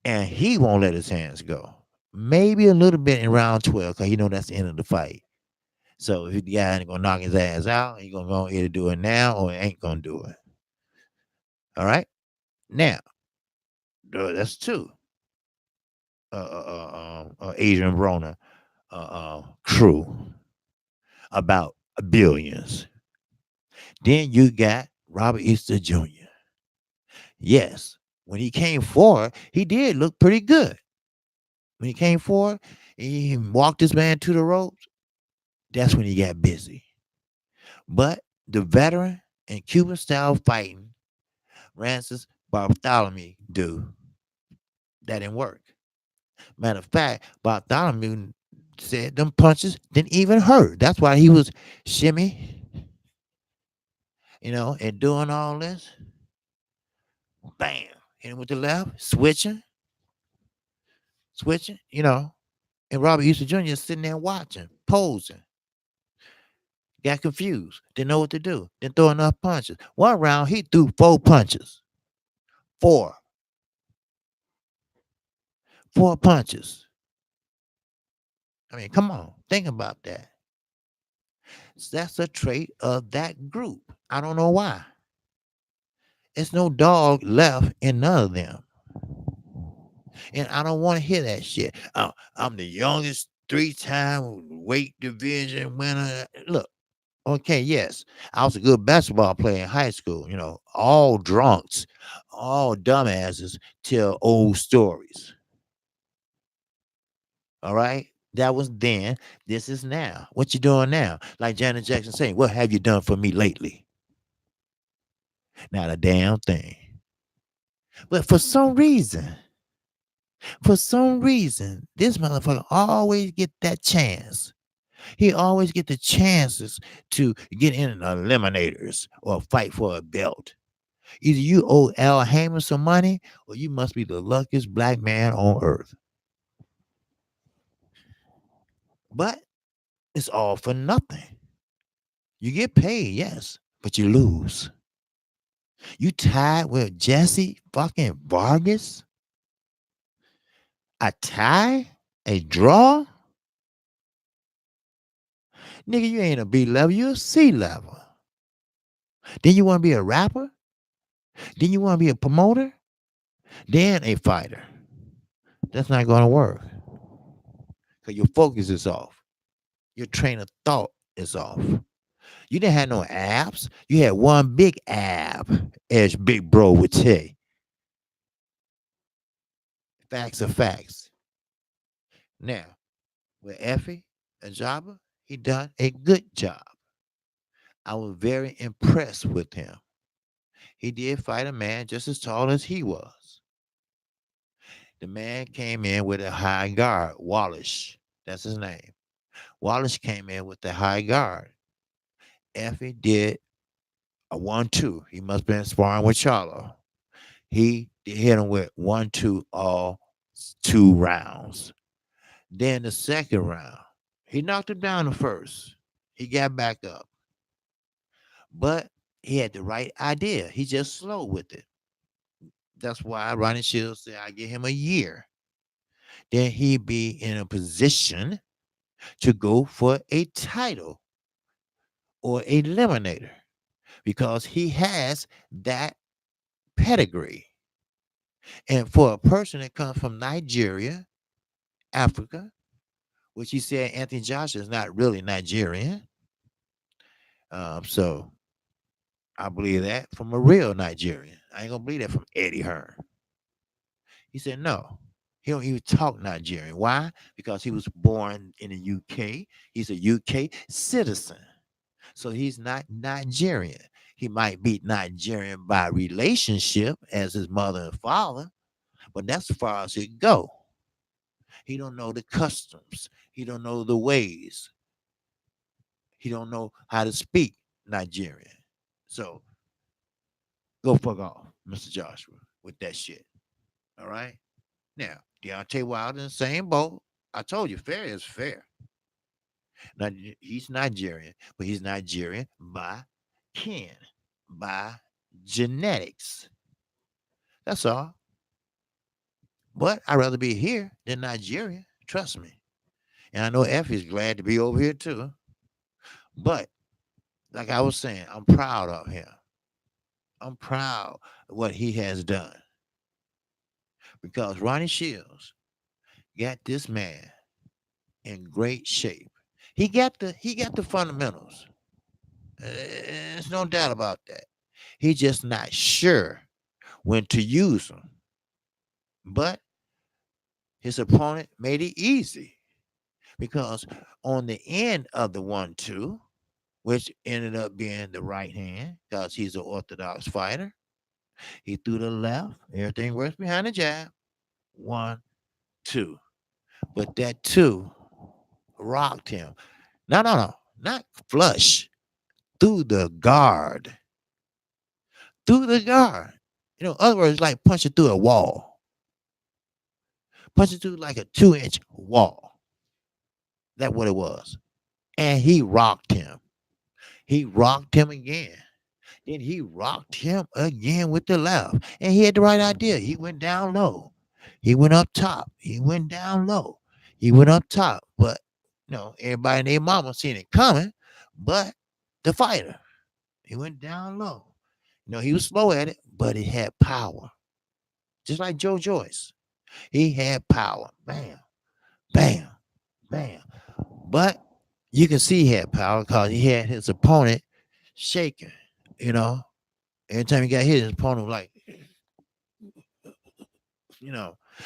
And he won't let his hands go. Maybe a little bit in round 12, because that's the end of the fight. So if the guy ain't gonna knock his ass out, he gonna go either do it now or he ain't gonna do it. All right. Now, that's two. Adrian Broner crew about billions. Then you got Robert Easter Jr. Yes, when he came forward, he did look pretty good. When he came forward, he walked his man to the ropes. That's when he got busy. But the veteran and Cuban style fighting, Francis Bartholomew that didn't work. Matter of fact, Bartholomew said them punches didn't even hurt. That's why he was shimmy, and doing all this. Bam. Hitting with the left, switching, and Robert Houston Jr. sitting there watching, posing. Got confused, didn't know what to do, didn't throw enough punches. One round, he threw 4 punches. 4. 4 punches. I mean, come on, think about that. That's a trait of that group. I don't know why. It's no dog left in none of them. And I don't want to hear that shit. I'm the youngest 3-time weight division winner. Look, okay, yes, I was a good basketball player in high school. All drunks, all dumbasses tell old stories. All right? That was then. This is now. What you doing now? Like Janet Jackson saying, what have you done for me lately? Not a damn thing. But for some reason, For some reason, this motherfucker always get that chance. He always get the chances to get in the eliminators or fight for a belt. Either you owe Al Heyman some money, or you must be the luckiest black man on earth. But it's all for nothing. You get paid, yes, but you lose. You tied with Jesse fucking Vargas? A tie? A draw? Nigga, you ain't a B level, you a C level. Then you want to be a rapper? Then you want to be a promoter? Then a fighter. That's not going to work. Because your focus is off. Your train of thought is off. You didn't have no abs. You had one big ab, as Big Bro would say. Facts are facts. Now, with Effie Ajaba, he done a good job. I was very impressed with him. He did fight a man just as tall as he was. The man came in with a high guard, Wallace. That's his name. Wallace came in with the high guard. Effie did a 1-2. He must have been sparring with Charlo. He hit him with 1-2 all 2 rounds. Then the second round, he knocked him down the first. He got back up. But he had the right idea. He just slow with it. That's why Ronnie Shields said I give him a year. Then he'd be in a position to go for a title or a eliminator because he has that pedigree. And for a person that comes from Nigeria, Africa, which he said Anthony Joshua is not really Nigerian. So I believe that from a real Nigerian. I ain't gonna believe that from Eddie Hearn. He said no. He don't even talk Nigerian. Why? Because he was born in the UK. He's a UK citizen. So he's not Nigerian. He might be Nigerian by relationship as his mother and father, but that's as far as it go. He don't know the customs. He don't know the ways. He don't know how to speak Nigerian. So go fuck off, Mr. Joshua, with that shit. All right? Now, Deontay Wilder in the same boat. I told you, fair is fair. Now, he's Nigerian, but he's Nigerian by kin, by genetics. That's all. But I'd rather be here than Nigeria. Trust me. And I know Effie's glad to be over here too. But like I was saying, I'm proud of him. I'm proud of what he has done. Because Ronnie Shields got this man in great shape. He got the fundamentals. There's no doubt about that. He's just not sure when to use them. But his opponent made it easy because on the end of the 1-2, which ended up being the right hand because he's an orthodox fighter, he threw the left. Everything works behind the jab. 1-2. But that 2 rocked him. No. Not flush. Through the guard. Through the guard. You know, other words, like punching through a wall. Punching through like a 2-inch wall. That's what it was. And he rocked him. He rocked him again. Then he rocked him again with the left. And he had the right idea. He went down low. He went up top. He went down low. He went up top. But, everybody and their mama seen it coming. But the fighter, he went down low. He was slow at it, but he had power. Just like Joe Joyce. He had power. Bam, bam, bam. But you can see he had power because he had his opponent shaking. Every time he got hit, his opponent was like,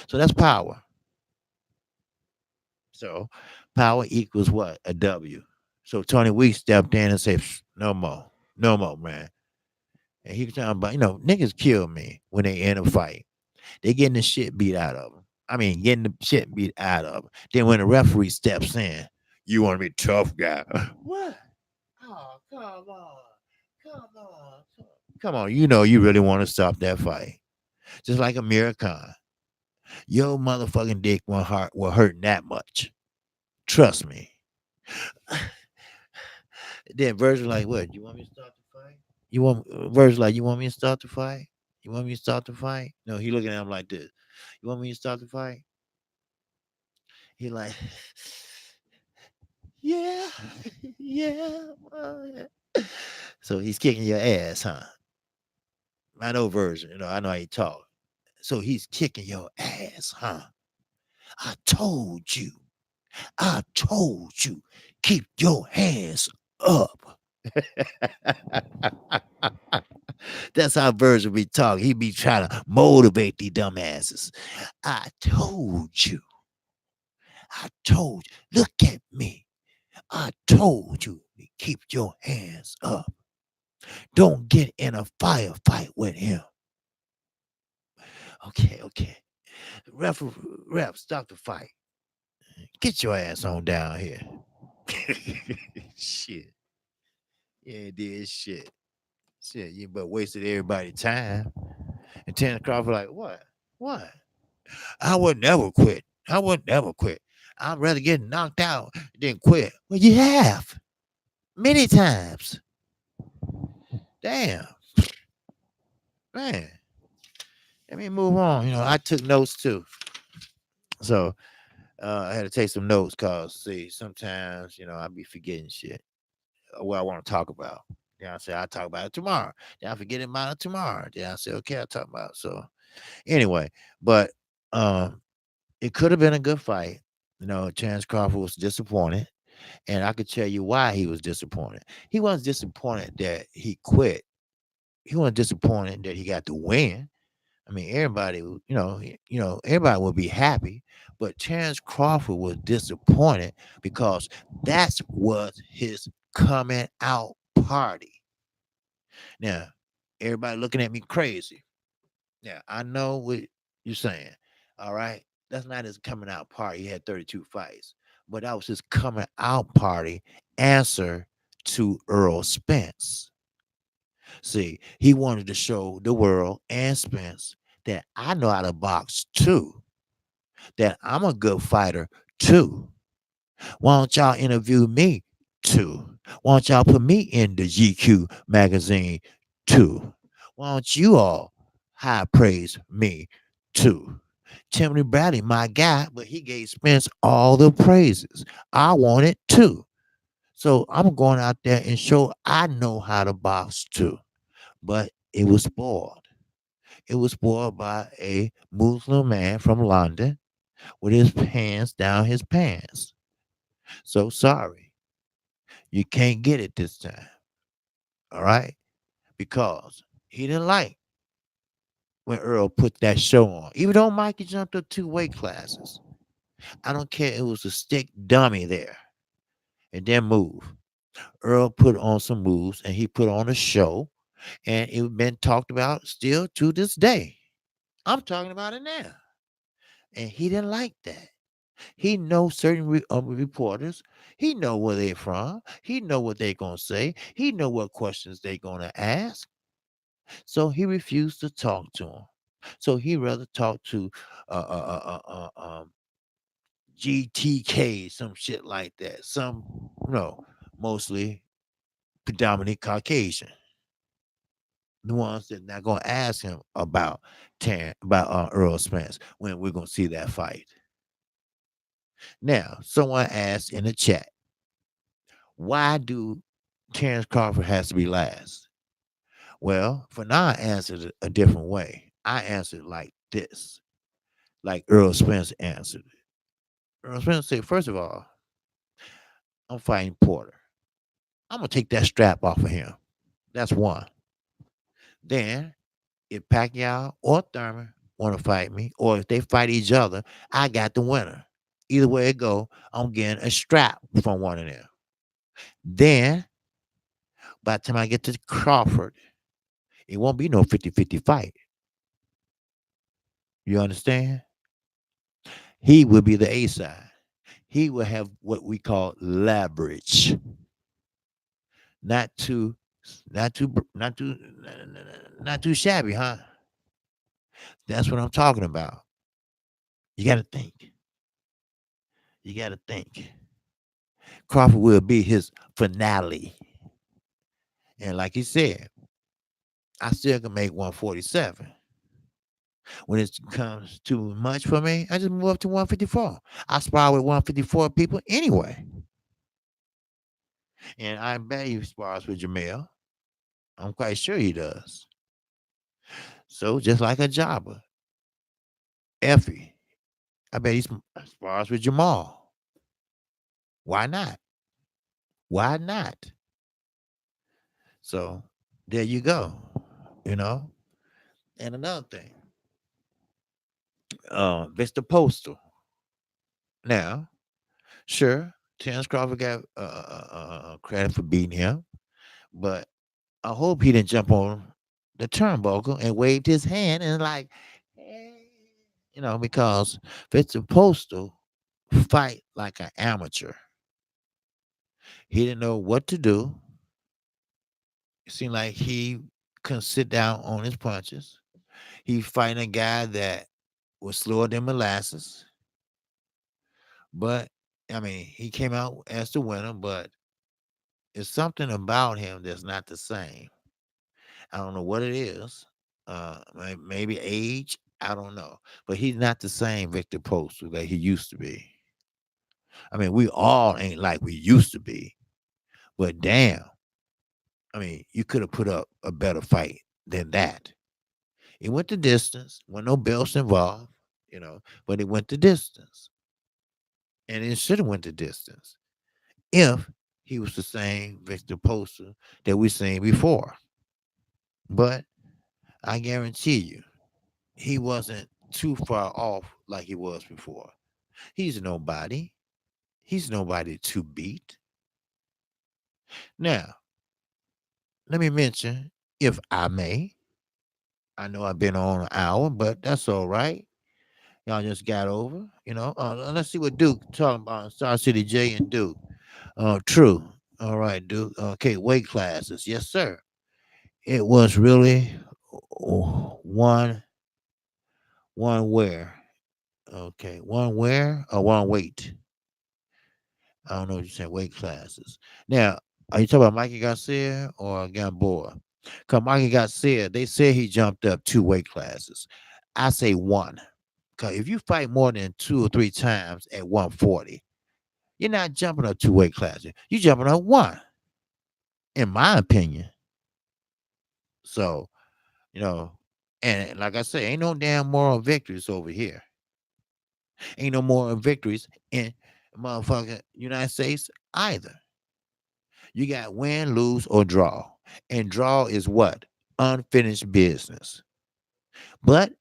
So that's power. So power equals what? A W. So Tony Weeks stepped in and said, no more. No more, man. And he was talking about, niggas kill me when they in a fight. They getting the shit beat out of them. I mean, getting the shit beat out of him. Then when the referee steps in, you want to be tough guy. What? Oh, come on. Come on. Come on. You know you really want to stop that fight. Just like Amir Khan. Your motherfucking dick will hurt that much. Trust me. Then Virgil like, what? You want me to start the fight? You want Virgil like, you want me to start the fight? You want me to start the fight? No, he looking at him like this. You want me to start the fight? He like, yeah, yeah, yeah. So he's kicking your ass, huh? I know Virgil. I know how he talk. So he's kicking your ass, huh? I told you. I told you. Keep your hands up. That's how Virgil be talking. He be trying to motivate these dumbasses. I told you. I told you. Look at me. I told you to keep your hands up. Don't get in a firefight with him. Okay, okay. Ref, ref, stop the fight. Get your ass on down here. Shit. Yeah, it did shit. Shit, you but wasted everybody's time. And Terrence Crawford like, what? What? I would never quit. I would never quit. I'd rather get knocked out than quit. Well, you have. Many times. Damn. Man. Let me move on. I took notes too. So I had to take some notes because see, sometimes, I be forgetting shit. What I want to talk about. Then I say I'll talk about it tomorrow. Then I forget about it tomorrow. Then I say, okay, I'll talk about it. So anyway, but it could have been a good fight. Chance Crawford was disappointed. And I could tell you why he was disappointed. He wasn't disappointed that he quit. He wasn't disappointed that he got the win. I mean, everybody, everybody would be happy, but Terrence Crawford was disappointed because that's was his coming out party. Now, everybody looking at me crazy. Yeah, I know what you're saying. All right, that's not his coming out party. He had 32 fights, but that was his coming out party answer to Earl Spence. See, he wanted to show the world and Spence that I know how to box too, that I'm a good fighter too. Why don't y'all interview me too? Why don't y'all put me in the GQ magazine too? Why don't you all high praise me too? Timothy Bradley, my guy, but he gave Spence all the praises. I want it too. So I'm going out there and show I know how to box too. But it was spoiled. It was spoiled by a Muslim man from London with his pants down his pants. So sorry. You can't get it this time. All right? Because he didn't like when Earl put that show on. Even though Mikey jumped up 2 weight classes. I don't care. It was a stick dummy there. And then move. Earl put on some moves and he put on a show. And it been talked about still to this day. I'm talking about it now. And he didn't like that. He knows certain reporters. He know where they're from. He know what they're gonna say. He know what questions they're gonna ask. So he refused to talk to him. So he rather talk to GTK, some shit like that. Some mostly predominantly Caucasian. The ones that not gonna ask him about Earl Spence when we're gonna see that fight. Now, someone asked in the chat, why do Terrence Crawford has to be last? Well, for now, I answered it a different way. I answered like this, like Earl Spence answered it. Earl Spence said, first of all, I'm fighting Porter. I'm going to take that strap off of him. That's one. Then, if Pacquiao or Thurman want to fight me, or if they fight each other, I got the winner. Either way it go, I'm getting a strap from one of them. Then, by the time I get to Crawford, it won't be no 50-50 fight. You understand? He will be the A side. He will have what we call leverage, not too, not too shabby, huh? That's what I'm talking about. You got to think. You got to think. Crawford will be his finale, and like he said, I still can make 147. When it comes too much for me, I just move up to 154. I spar with 154 people anyway, and I bet he spars with Jamel. I'm quite sure he does. So just like a jobber, Effie, I bet he spars with Jamal. Why not? Why not? So there you go. You know. And another thing, Mr. Postal. Now, sure, Terrence Crawford got credit for beating him, but I hope he didn't jump on the turnbuckle and waved his hand and like, "Eh," because Mr. Postal fight like an amateur. He didn't know what to do. It seemed like he couldn't sit down on his punches. He fighting a guy that was slower than molasses. But I mean, he came out as the winner, but it's something about him that's not the same. I don't know what it is. Maybe age. I don't know. But he's not the same Victor Postal that he used to be. I mean, we all ain't like we used to be. But damn, I mean, you could have put up a better fight than that. It went the distance. Wasn't no belts involved, but it went the distance. And it should have went the distance if he was the same Victor Postal that we seen before. But I guarantee you, he wasn't too far off like he was before. He's nobody. He's nobody to beat. Now, let me mention, if I may, I know I've been on an hour, but that's all right. Y'all just got over, let's see what Duke talking about. Star City J and Duke. True. All right, Duke. Okay, weight classes. Yes, sir. It was really one where. Okay, one where or one weight. I don't know what you're saying. Weight classes. Now, are you talking about Mikey Garcia or Gamboa? Because Mikey Garcia, they said he jumped up 2 weight classes. I say one. Because if you fight more than 2 or 3 times at 140, you're not jumping up 2 weight classes. You're jumping up one, in my opinion. So, you know, and like I say, ain't no damn moral victories over here. Ain't no moral victories in motherfucking United States either. You got win, lose, or draw. And draw is what? Unfinished business. But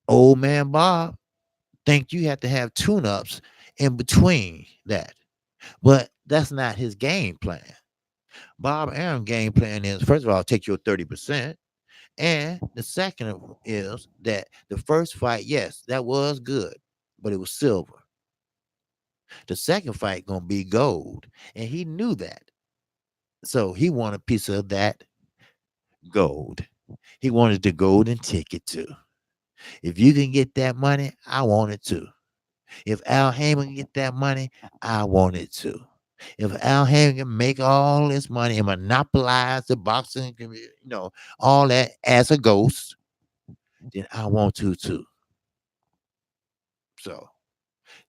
old man Bob think you have to have tune-ups in between that. But that's not his game plan. Bob Aaron game plan is, first of all, take your 30%. And the second is that the first fight, yes, that was good, but it was silver. The second fight gonna be gold. And he knew that. So he wanted a piece of that gold. He wanted the golden ticket too. If you can get that money, I want it too. If Al Heyman can get that money, I want it too. If Al Heyman can make all this money and monopolize the boxing, all that as a ghost, then I want to too. So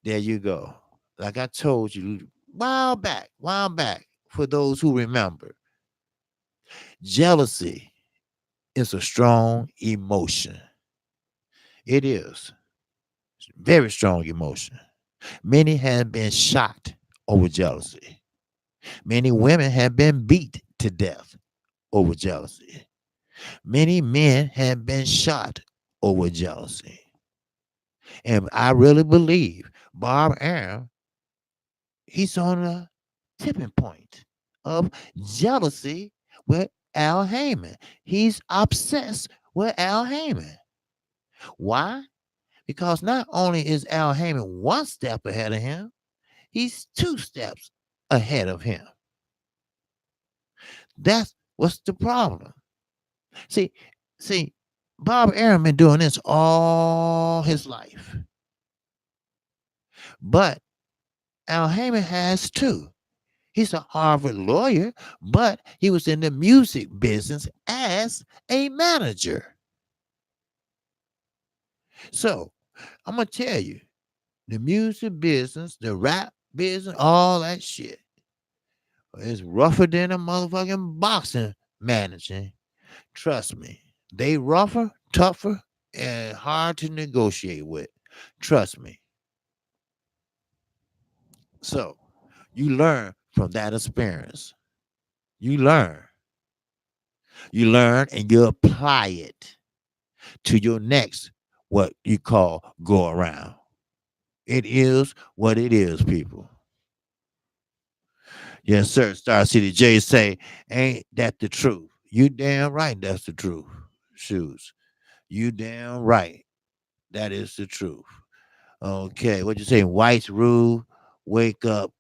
there you go. Like I told you, while back, for those who remember, jealousy is a strong emotion. It is. Very strong emotion. Many have been shot over jealousy. Many women have been beat to death over jealousy. Many men have been shot over jealousy. And I really believe Bob Arum, he's on a tipping point of jealousy with Al Heyman. He's obsessed with Al Heyman. Why? Because not only is Al Heyman one step ahead of him, he's two steps ahead of him. That's what's the problem. See, see, Bob Aaron been doing this all his life, but Al Heyman has too. He's a Harvard lawyer, but he was in the music business as a manager. So I'm gonna tell you, the music business, the rap business, all that shit is rougher than a motherfucking boxing managing. Trust me, they rougher, tougher, and hard to negotiate with. Trust me. So you learn from that experience. You learn. You learn and you apply it to your next, what you call, go around. It is what it is, people. Yes, sir. Star City J say, ain't that the truth? You damn right that's the truth. Shoes. You damn right. That is the truth. Okay, what you say? Whites rule, wake up.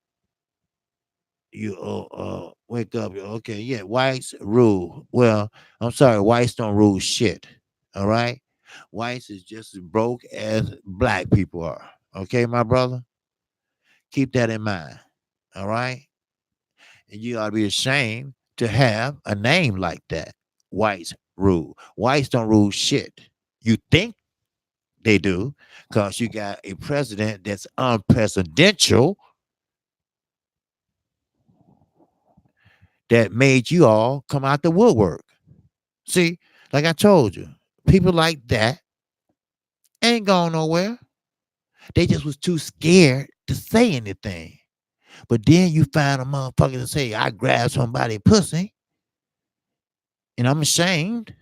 You wake up. Okay, yeah, whites rule. Well, I'm sorry, whites don't rule shit. All right? Whites is just as broke as black people are. Okay, my brother? Keep that in mind. All right? And you ought to be ashamed to have a name like that. Whites rule. Whites don't rule shit. You think they do, because you got a president that's unpresidential that made you all come out the woodwork. See, like I told you, people like that ain't going nowhere. They just was too scared to say anything. But then you find a motherfucker to say, I grabbed somebody pussy and I'm ashamed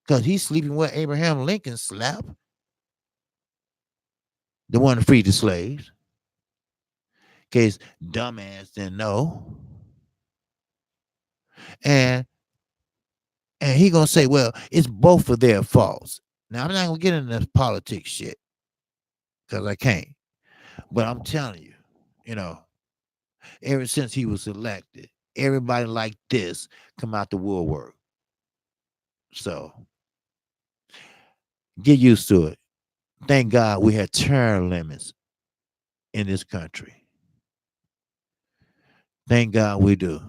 because he's sleeping with Abraham Lincoln slept, the one that freed the slaves. In case dumbass didn't know. And he gonna say, well, it's both of their faults. Now I'm not gonna get into this politics shit because I can't. But I'm telling you, you know, ever since he was elected, everybody like this come out the woodwork. So get used to it. Thank God we had term limits in this country. Thank God we do.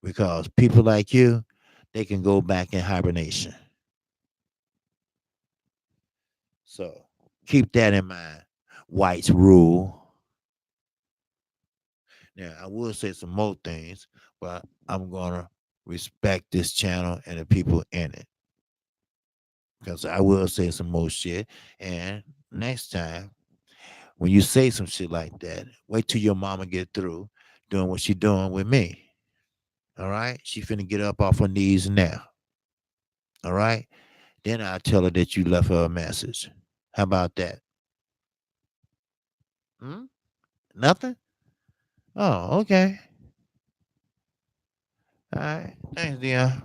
Because people like you, they can go back in hibernation. So keep that in mind. Whites rule. Now, I will say some more things, but I'm going to respect this channel and the people in it. Because I will say some more shit. And next time, when you say some shit like that, wait till your mama get through doing what she doing with me. All right? She finna get up off her knees now. All right? Then I'll tell her that you left her a message. How about that? Hmm? Nothing? Oh, okay. All right. Thanks, Dion.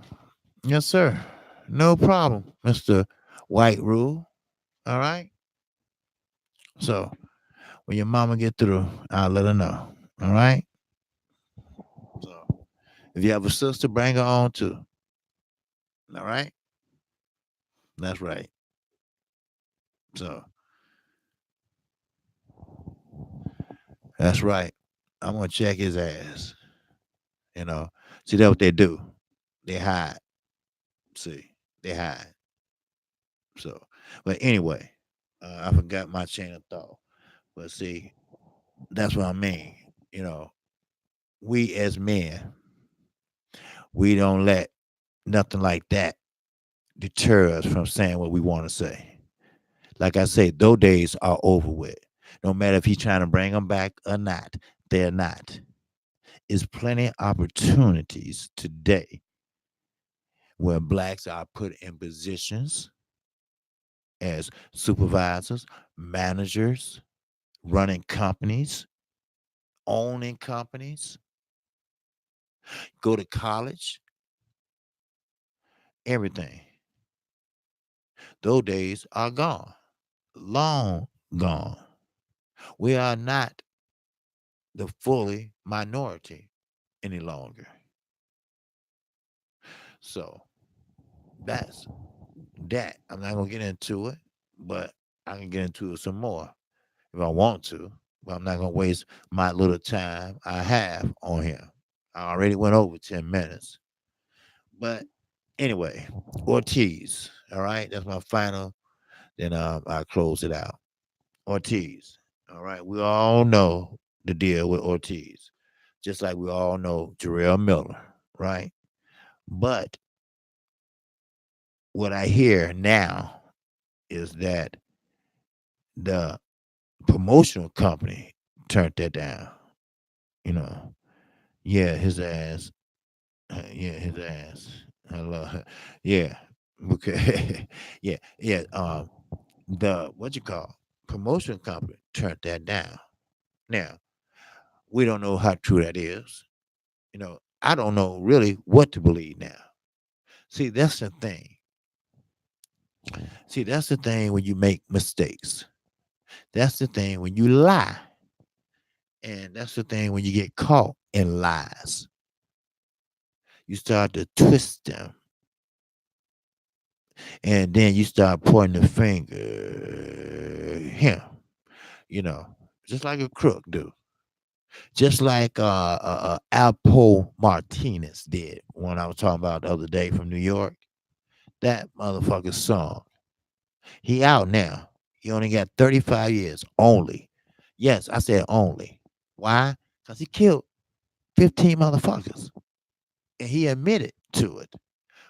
Yes, sir. No problem, Mr. White Rule. All right. So when your mama get through, I'll let her know. All right. So if you have a sister, bring her on too. All right. That's right. So that's right. I'm gonna check his ass. You know. See that what they do. They hide. See, they hide. So, but anyway, I forgot my chain of thought. But see, that's what I mean. You know, we as men, we don't let nothing like that deter us from saying what we want to say. Like I say, those days are over with. No matter if he's trying to bring them back or not, they're not. There's plenty of opportunities today where blacks are put in positions as supervisors, managers, running companies, owning companies, go to college, everything. Those days are gone. long gone. We are not the fully minority any longer. So that's that. I'm not gonna get into it, but I can get into it some more if I want to. But I'm not gonna waste my little time I have on him. I already went over 10 minutes. But anyway, Ortiz. All right, that's my final. Then I close it out. Ortiz. All right, we all know the deal with Ortiz, just like we all know Jarrell Miller, right? But what I hear now is that the promotional company turned that down. You know, yeah, his ass. Yeah, his ass. I love her. Yeah. Okay. Yeah. Yeah. The what you call promotion company turned that down. Now we don't know how true that is. I don't know really what to believe now. See, that's the thing. See, that's the thing when you make mistakes. That's the thing when you lie. And that's the thing when you get caught in lies. You start to twist them. And then you start pointing the finger him, you know, just like a crook do. Just like Alpo Martinez did when I was talking about the other day from New York. That motherfucker's song. He out now. He only got 35 years only. Yes, I said only. Why? Because he killed 15 motherfuckers. And he admitted to it.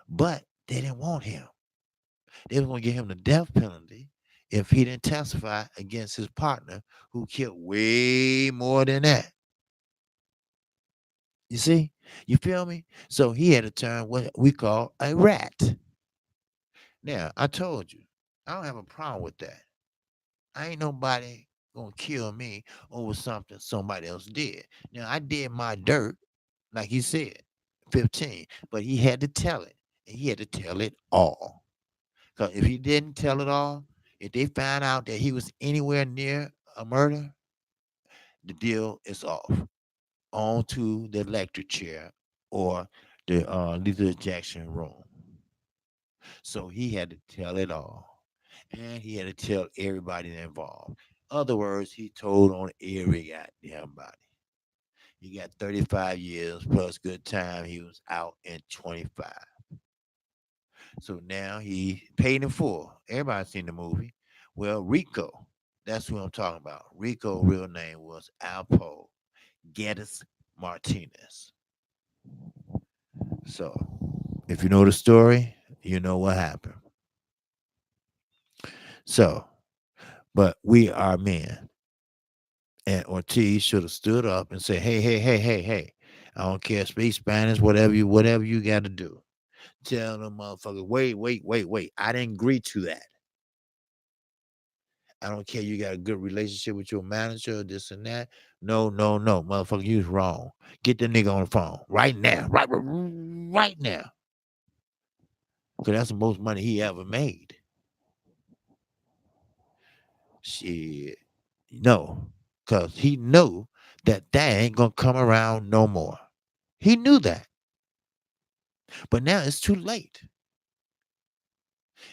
But they didn't want him. They was going to give him the death penalty if he didn't testify against his partner who killed way more than that. You see? You feel me? So he had to turn what we call a rat. Now, I told you, I don't have a problem with that. I ain't nobody gonna kill me over something somebody else did. Now I did my dirt, like he said, 15, but he had to tell it. And he had to tell it all. Because if he didn't tell it all, if they found out that he was anywhere near a murder, the deal is off. On to the electric chair or the lethal injection room. So he had to tell it all. And he had to tell everybody involved. Other words, he told on every goddamn body. He got 35 years plus good time. He was out in 25. So now he paid in full. Everybody seen the movie. Well, Rico, that's who I'm talking about. Rico real name was Alpo Geddes Martinez. So if you know the story, you know what happened. So, but we are men. And Ortiz should have stood up and said, "Hey, hey, hey, hey, hey! I don't care, speak Spanish, whatever you got to do. Tell them motherfuckers, wait, wait, wait, wait. I didn't agree to that. I don't care. You got a good relationship with your manager, this and that. No, no, no, motherfucker, you was wrong. Get the nigga on the phone right now, right now, because that's the most money he ever made. Shit, no, because he knew that ain't gonna come around no more. He knew that, but now it's too late.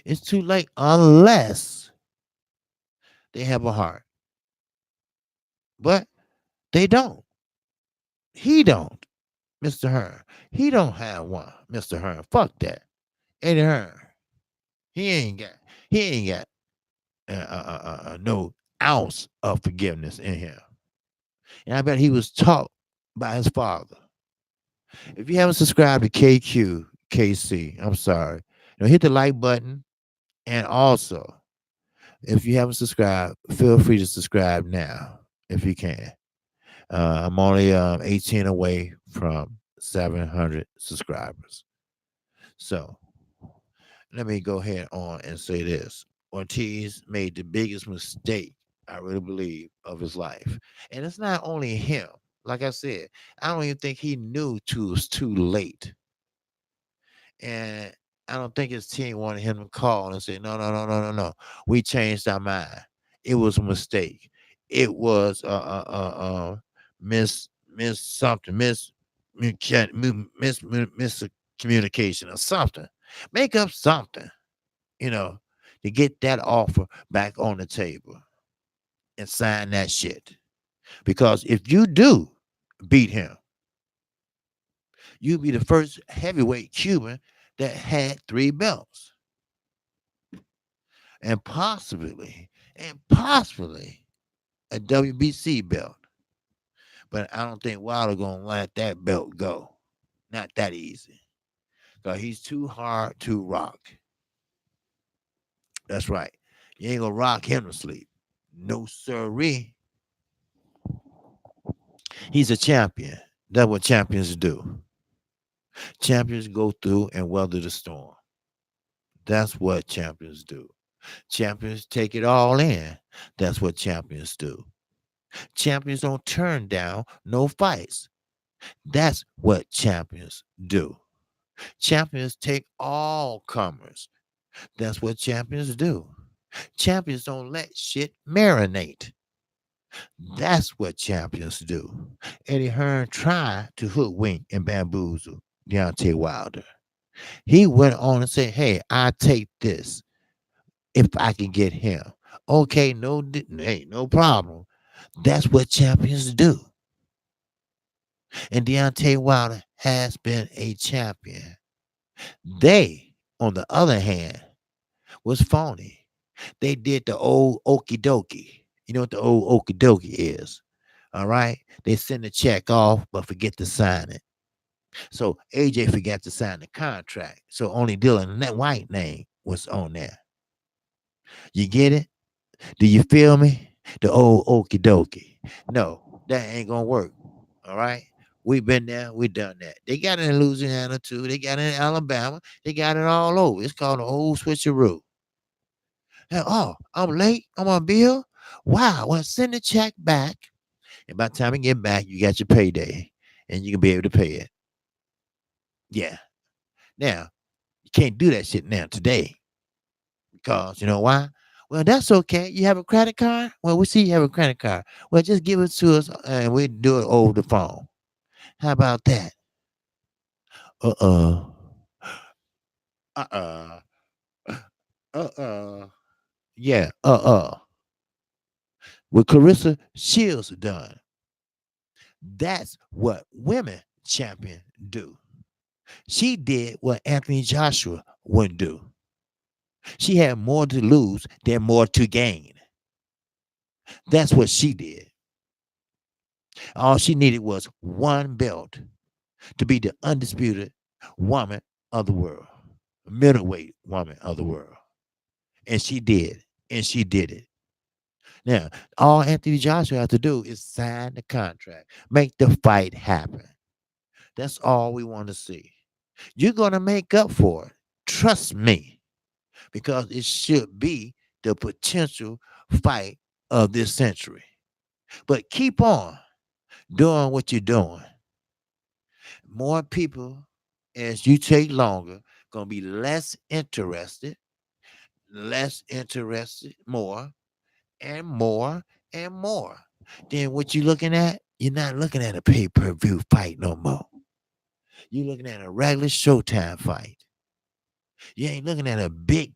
It's too late unless they have a heart, but they don't. He don't, Mr. Hearn. He don't have one, Mr. Hearn. Fuck that, Eddie Hearn. He ain't got. He ain't got no ounce of forgiveness in him. And I bet he was taught by his father. If you haven't subscribed to Kqkc, I'm sorry. Hit the like button. And also, if you haven't subscribed, feel free to subscribe now if you can. I'm only 18 away from 700 subscribers. So let me go ahead on and say this. Ortiz made the biggest mistake, I really believe, of his life. And it's not only him. Like I said, I don't even think he knew it was too late. And I don't think his team wanted him to call and say, no, no, no, no, no, no. We changed our mind. It was a mistake. It was miss something, miscommunication or something. Make up something, you know, to get that offer back on the table and sign that shit. Because if you do beat him, you'll be the first heavyweight Cuban that had 3 belts. And possibly a WBC belt. But I don't think Wilder gonna let that belt go. Not that easy. Cause he's too hard to rock. That's right. You ain't gonna rock him to sleep. No sirree. He's a champion. That's what champions do. Champions go through and weather the storm. That's what champions do. Champions take it all in. That's what champions do. Champions don't turn down no fights. That's what champions do. Champions take all comers. That's what champions do. Champions don't let shit marinate. That's what champions do. Eddie Hearn tried to hoodwink and bamboozle Deontay Wilder. He went on and said, hey, I take this if I can get him. Okay, hey, no problem. That's what champions do. And Deontay Wilder has been a champion. They, on the other hand, was phony. They did the old okie dokie. You know what the old okie dokie is? All right. They send the check off, but forget to sign it. So AJ forgot to sign the contract. So only Dylan that White name was on there. You get it? Do you feel me? The old okie dokie. No, that ain't gonna work. All right. We've been there, we done that. They got it in Louisiana too. They got it in Alabama. They got it all over. It's called the old switcheroo. And, oh, I'm late. I'm on bill. Wow. Well, send the check back. And by the time you get back, you got your payday and you can be able to pay it. Yeah. Now, you can't do that shit now today because you know why? Well, that's okay. You have a credit card? Well, we see you have a credit card. Well, just give it to us and we do it over the phone. How about that? Uh-uh. Uh-uh. Uh-uh. Yeah, With Clarissa Shields done. That's what women champion do. She did what Anthony Joshua wouldn't do. She had more to lose than more to gain. That's what she did. All she needed was one belt to be the undisputed woman of the world, middleweight woman of the world. And she did. And she did it. Now, all Anthony Joshua has to do is sign the contract, make the fight happen. That's all we want to see. You're going to make up for it. Trust me, because it should be the potential fight of this century. But keep on doing what you're doing. More people, as you take longer, going to be less interested, more and more and more. Then what you looking at? You're not looking at a pay-per-view fight no more. You're looking at a regular Showtime fight. You ain't looking at a big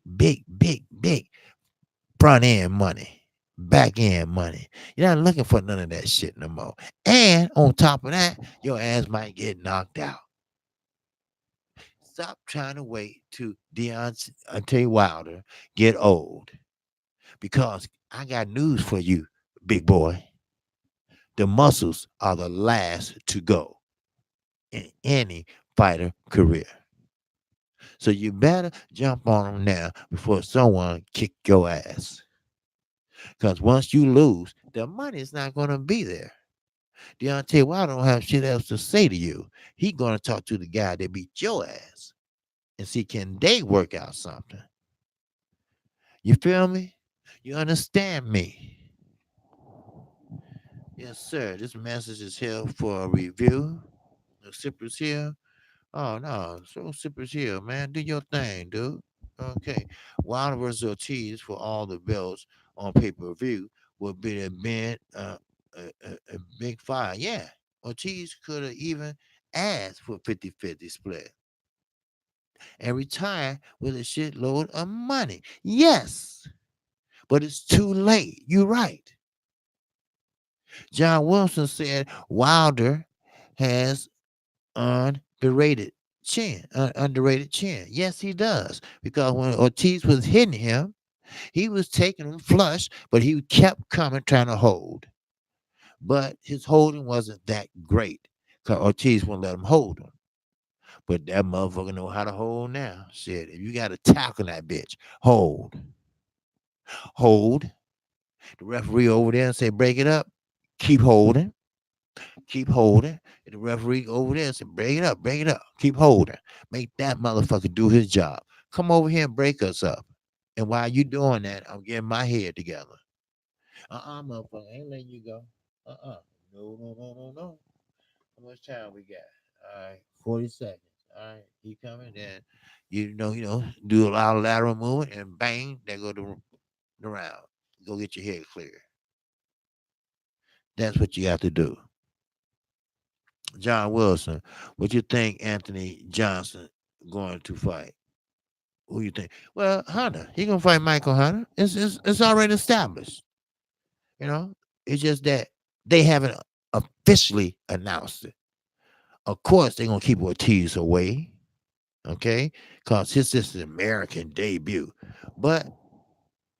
front end money, back end money. You're not looking for none of that shit no more. And on top of that, your ass might get knocked out. Stop trying to wait to Deontay Wilder get old. Because I got news for you, big boy. The muscles are the last to go in any fighter career. So you better jump on them now before someone kick your ass. Because once you lose, the money is not going to be there. Deontay Wilder don't have shit else to say to you. He going to talk to the guy that beat your ass and see can they work out something. You feel me? You understand me? Yes, sir. This message is here for a review. The sippers here Oh no, so Sippers here, man. Do your thing, dude. Okay. Wilder versus Ortiz for all the belts on pay-per-view would be a big fight. Yeah. Ortiz could have even asked for 50-50 split and retire with a shitload of money. Yes. But it's too late. You're right. John Wilson said Wilder has underrated underrated chin. Yes, he does. Because when Ortiz was hitting him, he was taking him flush, but he kept coming trying to hold. But his holding wasn't that great. Because Ortiz wouldn't let him hold him. But that motherfucker know how to hold now. Shit, if you got to tackle that bitch, hold. Hold. The referee over there and say, break it up. Keep holding. Keep holding. And the referee over there said, break it up, keep holding. Make that motherfucker do his job. Come over here and break us up. And while you doing that, I'm getting my head together. Motherfucker, I ain't letting you go. Uh-uh. No, no, no, no, no. How much time we got? All right, 40 seconds. All right, keep coming. Then do a lot of lateral movement and bang, there go the round. Go get your head clear. That's what you have to do. John Wilson, what you think Anthony Johnson going to fight? Who you think? Well, Hunter, he gonna fight Michael Hunter. It's already established. You know, it's just that they haven't officially announced it. Of course, they're gonna keep Ortiz away, okay? Cause this is American debut. But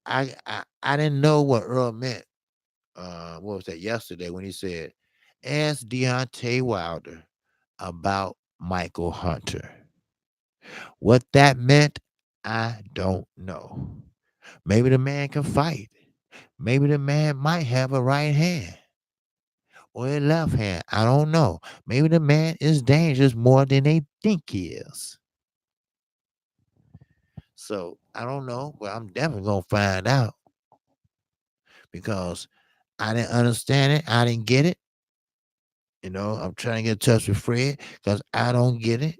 I didn't know what Earl meant. What was that yesterday when he said, "Ask Deontay Wilder about Michael Hunter." What that meant, I don't know. Maybe the man can fight. Maybe the man might have a right hand or a left hand. I don't know. Maybe the man is dangerous more than they think he is. So I don't know, but I'm definitely gonna find out because I didn't understand it. I didn't get it. I'm trying to get in touch with Fred because I don't get it.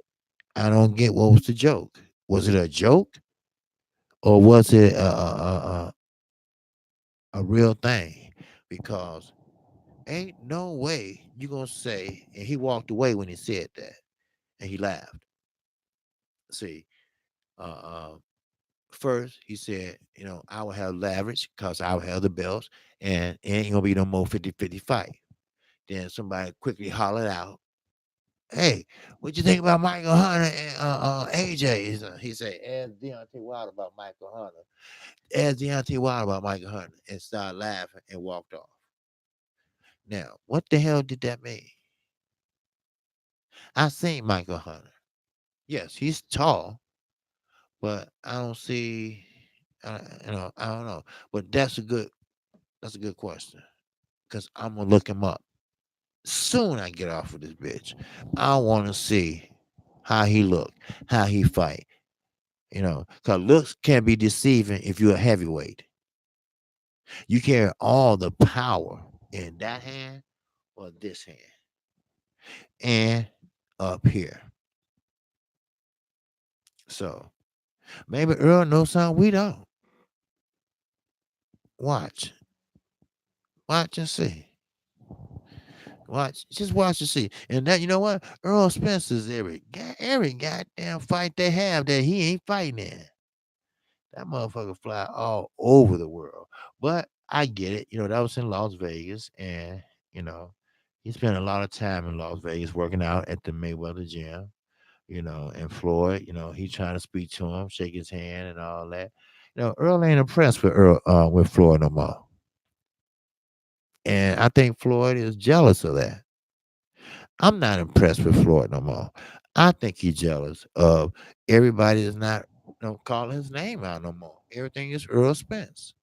I don't get what was the joke. Was it a joke or was it a real thing? Because ain't no way you gonna say, and he walked away when he said that, and he laughed. See, uh, uh, first he said, I will have leverage because I will have the belts, and it ain't gonna be no more 50-50 fight. Then somebody quickly hollered out, "Hey, what you think about Michael Hunter and AJ?" He said, "Ask Deontay Wilder about Michael Hunter. Ask Deontay Wilder about Michael Hunter," and started laughing and walked off. Now, what the hell did that mean? I seen Michael Hunter. Yes, he's tall, but I don't see. I don't know. But that's a good question because I'm gonna look him up soon. I get off of this bitch. I want to see how he look, how he fight. Because looks can be deceiving if you're a heavyweight. You carry all the power in that hand or this hand, and up here. So maybe Earl knows something we don't. Watch, watch and see. Just watch and see. And that, you know what? Earl Spencer's every goddamn fight they have that he ain't fighting in. That motherfucker fly all over the world. But I get it. That was in Las Vegas, and you know, he spent a lot of time in Las Vegas working out at the Mayweather gym. And Floyd, he trying to speak to him, shake his hand, and all that. Earl ain't impressed with Floyd no more, and I think Floyd is jealous of that. I'm not impressed with Floyd no more. I think he's jealous of everybody that's not calling his name out no more. Everything is Earl Spence.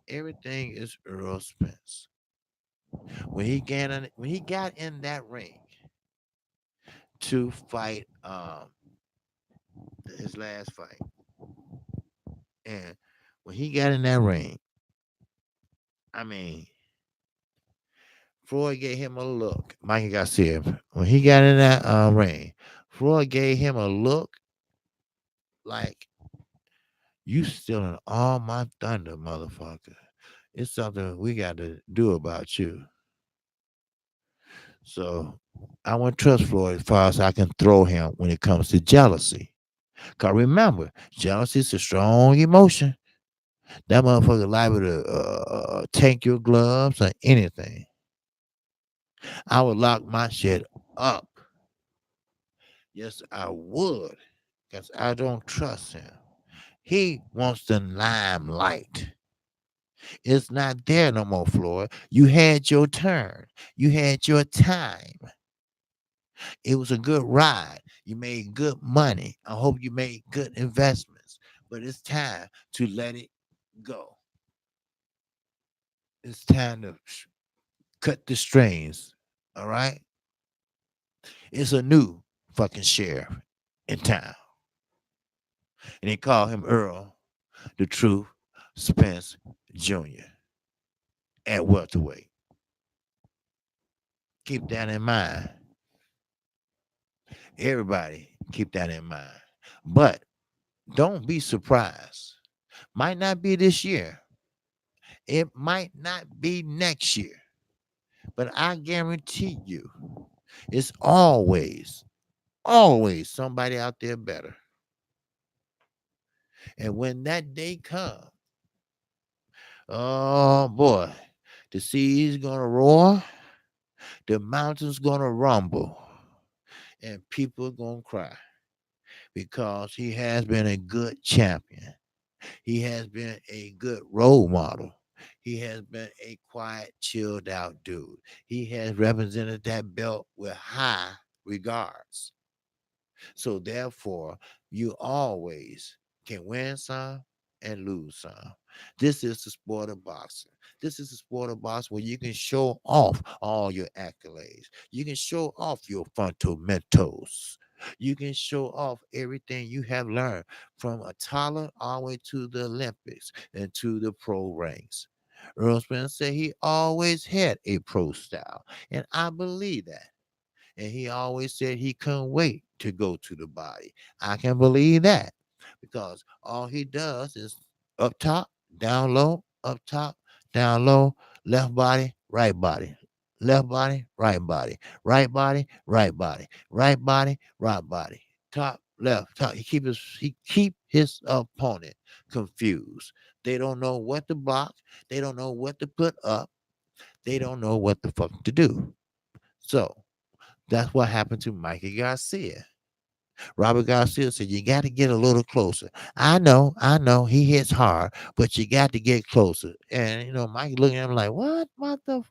Everything is Earl Spence. When he got in that ring to fight his last fight, and when he got in that ring, I mean, Floyd gave him a look. Mikey Garcia, when he got in that ring, Floyd gave him a look like, you stealing all my thunder, motherfucker. It's something we got to do about you. So I won't trust Floyd as far as I can throw him when it comes to jealousy. Cause remember, jealousy is a strong emotion. That motherfucker liable to take your gloves or anything. I would lock my shit up. Yes, I would. Because I don't trust him. He wants the limelight. It's not there no more, Floyd. You had your turn. You had your time. It was a good ride. You made good money. I hope you made good investments. But it's time to let it go. It's time to cut the strings. All right? It's a new fucking sheriff in town. And they call him Earl, the Truth Spence Jr. at welterweight. Keep that in mind. Everybody keep that in mind. But don't be surprised. Might not be this year. It might not be next year. But I guarantee you, it's always somebody out there better. And when that day comes, oh boy, the sea's gonna roar, the mountains gonna rumble, and people gonna cry because he has been a good champion. He has been a good role model. He has been a quiet, chilled out dude. He has represented that belt with high regards. So therefore, you always can win some and lose some. This is the sport of boxing. This is the sport of boxing where you can show off all your accolades. You can show off your fundamentals. You can show off everything you have learned from a toddler all the way to the Olympics and to the pro ranks. Earl Spence said he always had a pro style, and I believe that. And he always said he couldn't wait to go to the body. I can believe that because all he does is up top, down low, up top, down low, left body, right body. Left body, right body, right body, right body, right body, top, left, top. He keep his opponent confused. They don't know what to block. They don't know what to put up. They don't know what the fuck to do. So that's what happened to Mikey Garcia. Robert Garcia said, you got to get a little closer. I know, he hits hard, but you got to get closer. And, Mikey looking at him like, what the?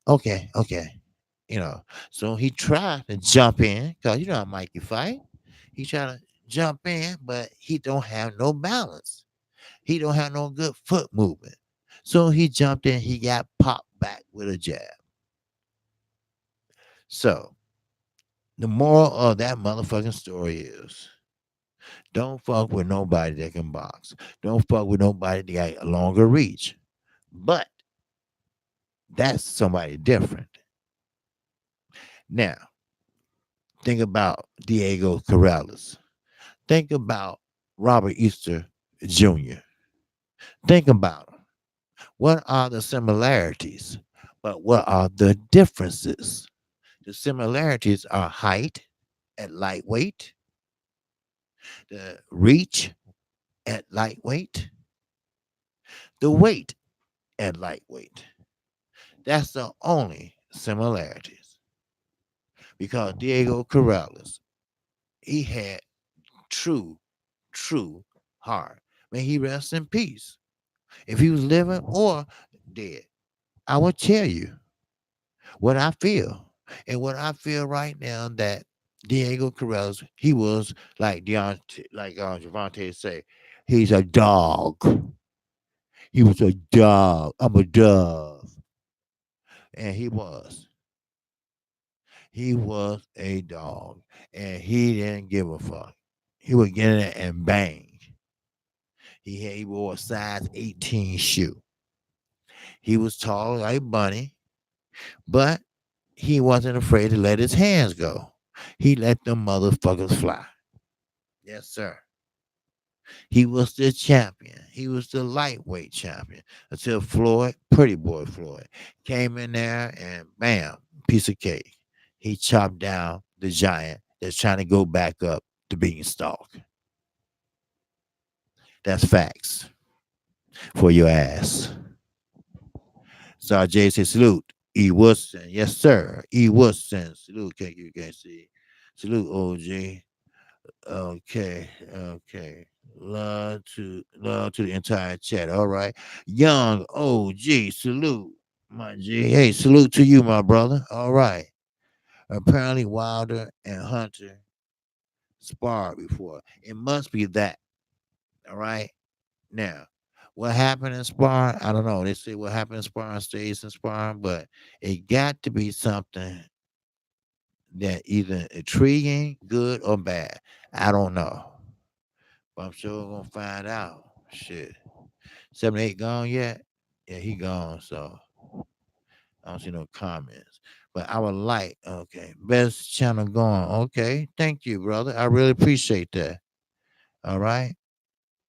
Okay, okay. You know, so he tried to jump in because you know how Mikey fight. He tried to jump in, but he don't have no balance. He don't have no good foot movement. So he jumped in, he got popped back with a jab. So the moral of that motherfucking story is don't fuck with nobody that can box. Don't fuck with nobody that got a longer reach. But that's somebody different. Now, think about Diego Corrales. Think about Robert Easter Jr. Think about them. What are the similarities? But what are the differences? The similarities are height at lightweight, the reach at lightweight, the weight at lightweight. That's the only similarities. Because Diego Corrales, he had true, true heart. May he rest in peace. If he was living or dead, I will tell you what I feel. And what I feel right now that Diego Corrales, he was like Deontay, like Javante say, he's a dog. He was a dog. I'm a dog. And he was. He was a dog. And he didn't give a fuck. He would get in there and bang. He wore a size 18 shoe. He was tall like Bunny, but he wasn't afraid to let his hands go. He let them motherfuckers fly. Yes, sir. He was the champion. He was the lightweight champion until Floyd, Pretty Boy Floyd, came in there and bam, piece of cake. He chopped down the giant that's trying to go back up the beanstalk. That's facts for your ass. So Jay said, salute. E. Woodson. Yes, sir. E. Woodson. Salute, Kqkc. Salute, OG. Okay, okay. Love to the entire chat. All right. Young OG, salute, my G. Hey, salute to you, my brother. All right. Apparently Wilder and Hunter sparred before. It must be that. All right. Now, what happened in sparring? I don't know. They say what happened in sparring stays in sparring, but it got to be something that either intriguing, good, or bad. I don't know. But I'm sure we're gonna find out. Shit. 78 gone yet? Yeah, he gone, so I don't see no comments. But I would like, okay, best channel going. Okay, thank you, brother. I really appreciate that. All right.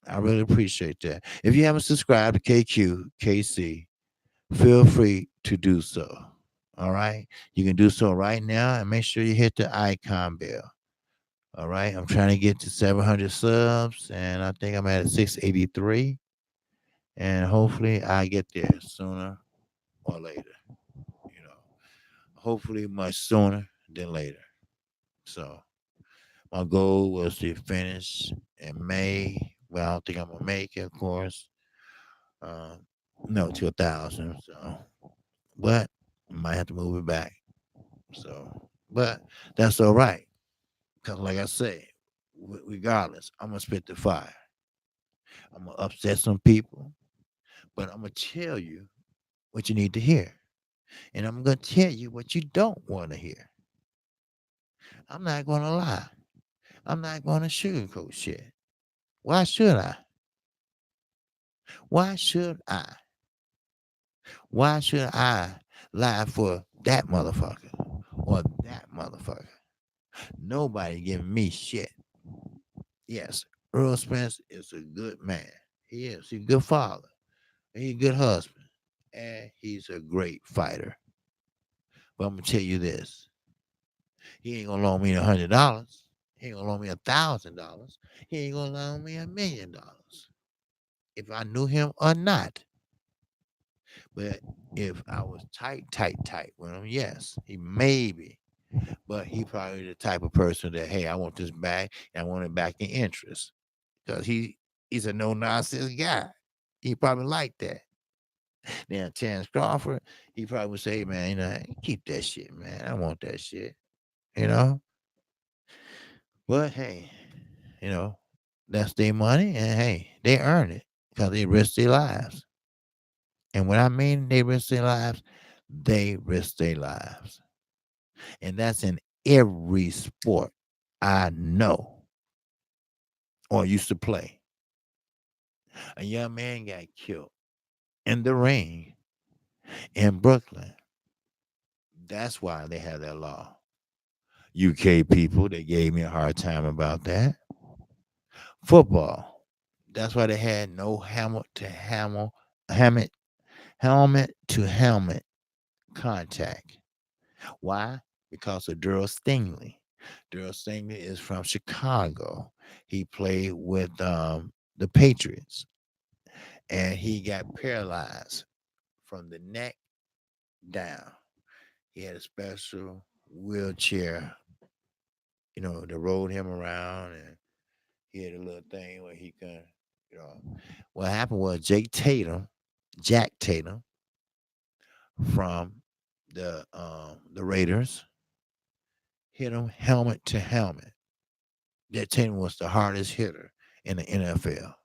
I really appreciate that. If you haven't subscribed to Kqkc, feel free to do so. All right. You can do so right now and make sure you hit the icon bell. All right. I'm trying to get to 700 subs and I think I'm at 683. And hopefully I get there sooner or later. You know, hopefully much sooner than later. So my goal was to finish in May. Well, I don't think I'm gonna make it, of course. Um, no, to 1,000. So, but might have to move it back. So, but that's all right. Cause like I say, regardless, I'm gonna spit the fire. I'm gonna upset some people, but I'm gonna tell you what you need to hear. And I'm going to tell you what you don't want to hear. I'm not going to lie. I'm not going to sugarcoat shit. Why should I? Why should I? Why should I lie for that motherfucker or that motherfucker? Nobody giving me shit. Yes, Earl Spence is a good man. He is. He's a good father. He's a good husband. And he's a great fighter. But I'm going to tell you this. He ain't gonna loan me $100. He ain't gonna loan me $1,000. He ain't gonna loan me $1,000,000 if I knew him or not. But if I was tight with him, yes, he maybe. But he probably the type of person that, hey, I want this back and I want it back in interest. Because he's a no nonsense guy. He probably like that. Now Terrence Crawford, he probably would say, man, keep that shit, man. I want that shit. You know? But hey, you know, that's their money, and hey, they earn it because they risk their lives. And when I mean they risk their lives, they risk their lives. And that's in every sport I know or used to play. A young man got killed in the ring in Brooklyn. That's why they had that law. UK people, they gave me a hard time about that. Football. That's why they had no helmet to helmet contact. Why? Because of Daryl Stingley. Daryl Stingley is from Chicago. He played with the Patriots, and he got paralyzed from the neck down. He had a special wheelchair, that rolled him around, and he had a little thing where he could, you know. What happened was Jack Tatum, from the Raiders, hit him helmet to helmet. That Tatum was the hardest hitter in the NFL.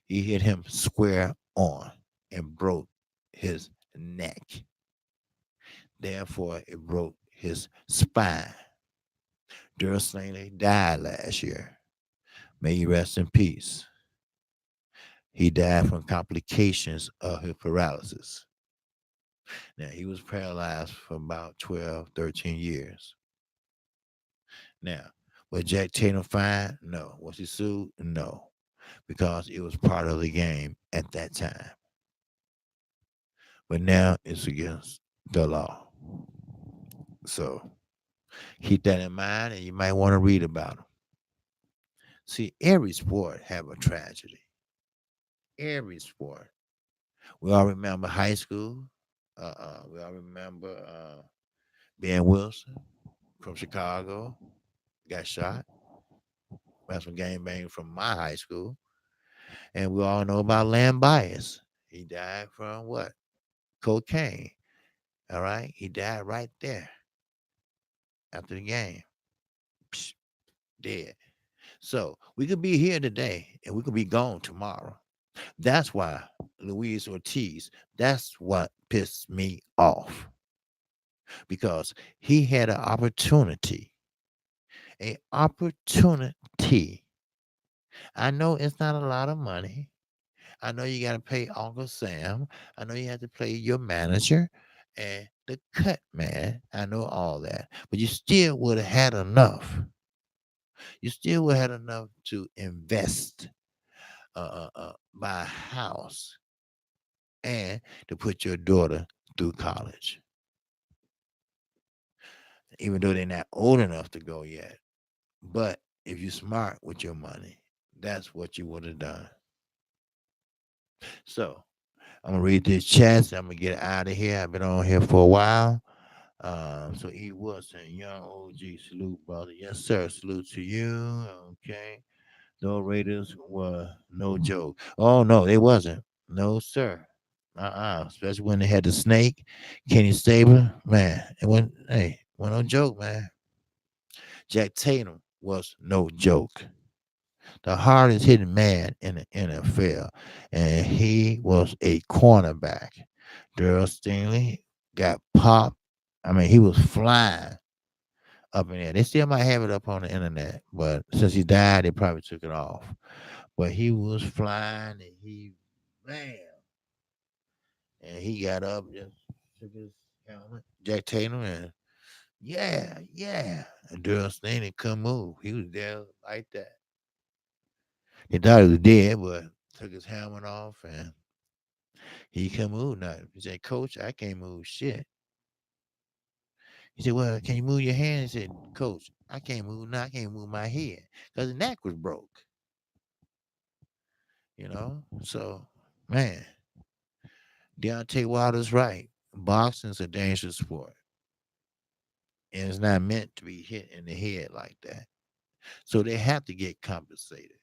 He hit him square on and broke his neck. Therefore, it broke his spine. Daryl Stingley died last year. May he rest in peace. He died from complications of his paralysis. Now, he was paralyzed for about 12, 13 years. Now, was Jack Tatum fined? No. Was he sued? No, because it was part of the game at that time. But now it's against the law. So keep that in mind, and you might want to read about them. See, every sport have a tragedy. Every sport. We all remember high school. We all remember Ben Wilson from Chicago got shot. That's some game bang from my high school. And we all know about Lamb Bias. He died from what? Cocaine. All right. He died right there after the game. Psh, dead. So we could be here today and we could be gone tomorrow. That's why Luis Ortiz, that's what pissed me off. Because he had an opportunity. A opportunity. I know it's not a lot of money. I know you got to pay Uncle Sam. I know you have to pay your manager and the cut man. I know all that. But you still would have had enough. You still would have had enough to invest, buy a house, and to put your daughter through college. Even though they're not old enough to go yet. But if you're smart with your money, that's what you would have done. So I'm gonna read this chat. I'm gonna get out of here. I've been on here for a while. So E Wilson, young OG, salute, brother. Yes, sir. Salute to you. Okay. Those Raiders were no joke. Oh no, they wasn't. No, sir. Especially when they had the snake, Kenny Stabler. Man, it wasn't no joke, man. Jack Tatum was no joke. The hardest hitting man in the NFL, and he was a cornerback. Daryl Stingley got popped. I mean, he was flying up in there. They still might have it up on the internet, but since he died, they probably took it off. But he was flying, and man, and he got up, just took his helmet, Jack Tatum, and yeah. And Daryl Stingley couldn't move. He was there like that. He thought he was dead, but took his helmet off and he couldn't move nothing. He said, Coach, I can't move shit. He said, well, can you move your hand? He said, Coach, I can't move now. I can't move my head because the neck was broke. So, man, Deontay Wilder's right. Boxing's a dangerous sport. And it's not meant to be hit in the head like that. So they have to get compensated.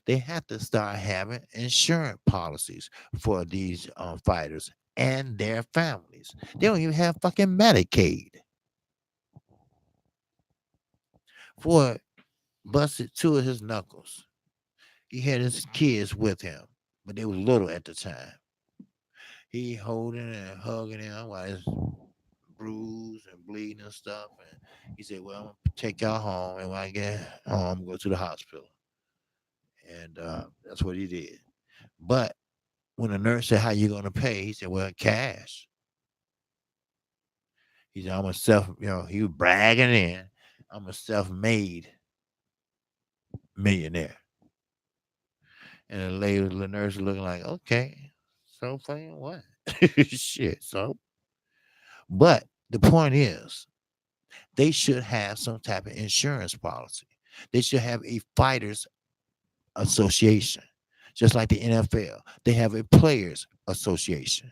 They have to start having insurance policies for these fighters and their families. They don't even have fucking Medicaid. Ford busted two of his knuckles. He had his kids with him, but they was little at the time. He holding and hugging him while he's bruised and bleeding and stuff. And he said, well, I'm going to take y'all home. And when I get home, I'm going to go to the hospital. And that's what he did. But when the nurse said, how you going to pay? He said, well, cash. He said, I'm a he was bragging in. I'm a self-made millionaire. And the nurse was looking like, okay, so fucking what? Shit, so. But the point is, they should have some type of insurance policy. They should have a fighters association, just like the NFL. They have a players association,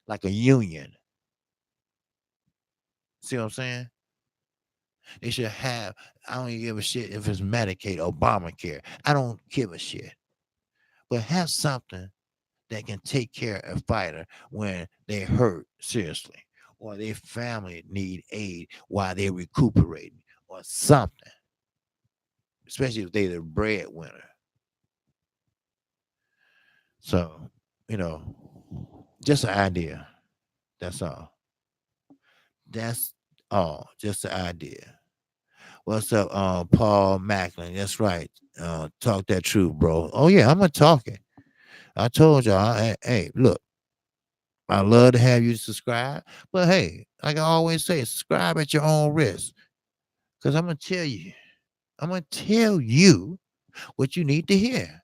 like a union. See what I'm saying? They should have, I don't even give a shit if it's Medicaid, Obamacare. I don't give a shit. But have something that can take care of a fighter when they hurt seriously, or their family need aid while they're recuperating, or something. Especially if they're the breadwinner. So, just an idea. That's all. That's all. Just an idea. What's up, Paul Macklin? That's right. Talk that truth, bro. Oh yeah, I'm gonna talk it. I told y'all. Hey, look. I love to have you subscribe, but hey, like I always say, subscribe at your own risk. Because I'm gonna tell you what you need to hear.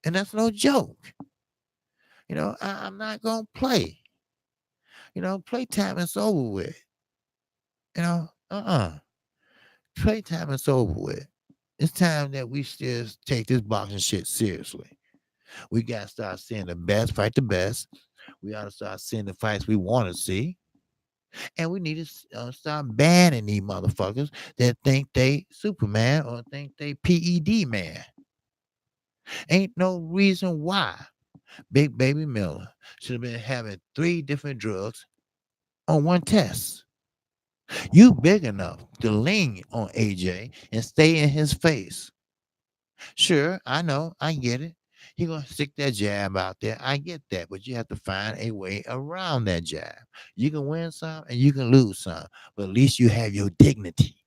And that's no joke. I'm not gonna play. Playtime is over with. Playtime is over with. It's time that we still take this boxing shit seriously. We gotta start seeing the best fight the best. We gotta start seeing the fights we want to see, and we need to start banning these motherfuckers that think they Superman or think they PED man. Ain't no reason why Big Baby Miller should have been having three different drugs on one test. You big enough to lean on AJ and stay in his face. Sure, I know, I get it. He gonna stick that jab out there. I get that, but you have to find a way around that jab. You can win some and you can lose some, but at least you have your dignity.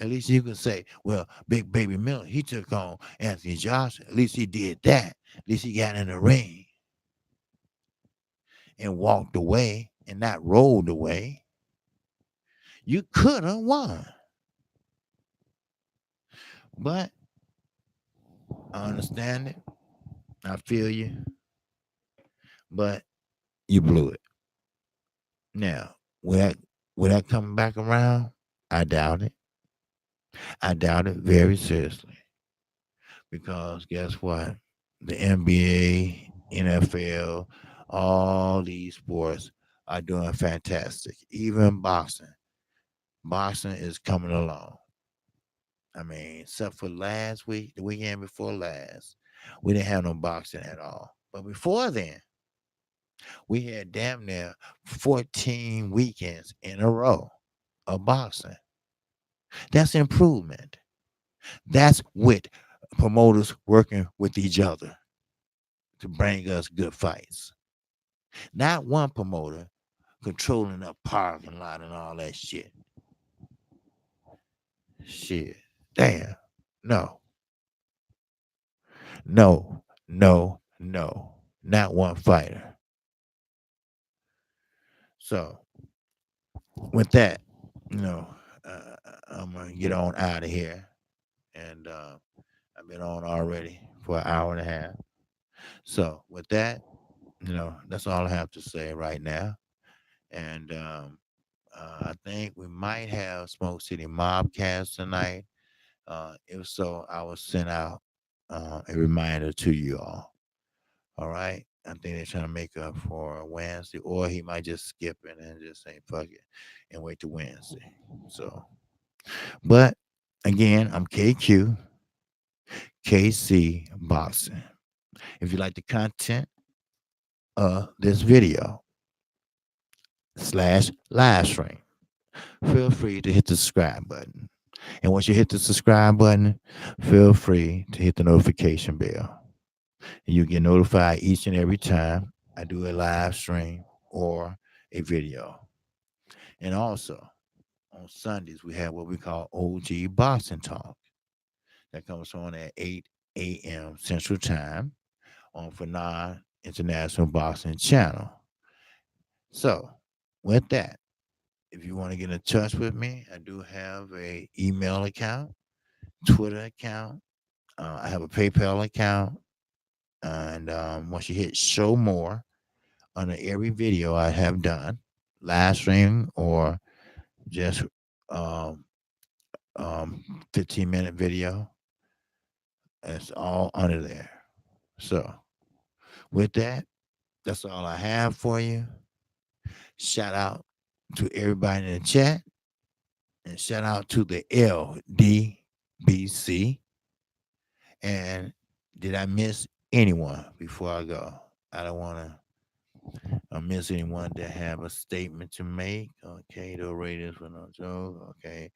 At least you can say, well, Big Baby Miller, he took on Anthony Johnson. At least he did that. At least he got in the ring and walked away and not rolled away. You could have won. But I understand it. I feel you. But you blew it. Now, will that come back around? I doubt it. I doubt it very seriously. Because guess what? The NBA, NFL, all these sports are doing fantastic. Even boxing. Boxing is coming along. I mean, except for last week, the weekend before last, we didn't have no boxing at all. But before then, we had damn near 14 weekends in a row of boxing. That's improvement. That's with promoters working with each other to bring us good fights. Not one promoter controlling a parking lot and all that shit. Shit. Damn. No. No. No. No. Not one fighter. So with that, you know, uh, I'm gonna get on out of here, and I've been on already for an hour and a half. So with that, that's all I have to say right now. And I think we might have Smoke City Mobcast tonight. If so, I will send out a reminder to you all. All right. I think they're trying to make up for Wednesday, or he might just skip it and just say fuck it and wait till Wednesday. So, but again, I'm KQ, KC Boxing. If you like the content of this video slash live stream, feel free to hit the subscribe button. And once you hit the subscribe button, feel free to hit the notification bell. And you get notified each and every time I do a live stream or a video. And also, on Sundays, we have what we call OG Boxing Talk. That comes on at 8 a.m. Central Time on Fanon International Boxing Channel. So, with that, if you want to get in touch with me, I do have a email account, Twitter account. I have a PayPal account. And once you hit show more under every video I have done, live stream or just um, 15-minute video, it's all under there. So with that, that's all I have for you. Shout out to everybody in the chat, and shout out to the LDBC. And did I miss anyone before I go? I don't want to miss anyone that have a statement to make. Okay, the ratings for no joke. Okay,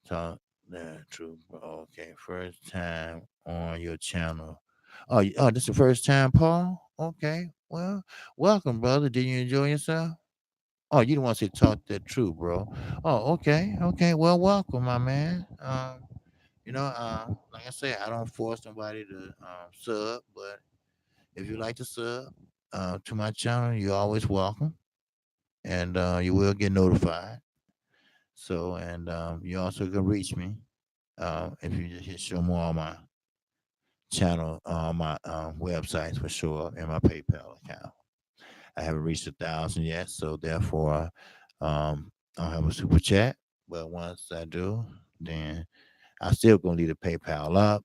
talk the truth. Okay, first time on your channel. Oh, this is the first time, Paul. Okay, well, welcome, brother. Did you enjoy yourself? Oh, you don't want to say talk the truth, bro. Oh, okay, okay. Well, welcome, my man. Like I said, I don't force somebody to sub, but if you like to sub to my channel, you're always welcome. and you will get notified. So, and you also can reach me if you just hit show more on my channel, on my websites for sure, and my PayPal account. I haven't reached 1,000 yet, so therefore, I don't have a super chat. But once I do, then I still gonna leave the PayPal up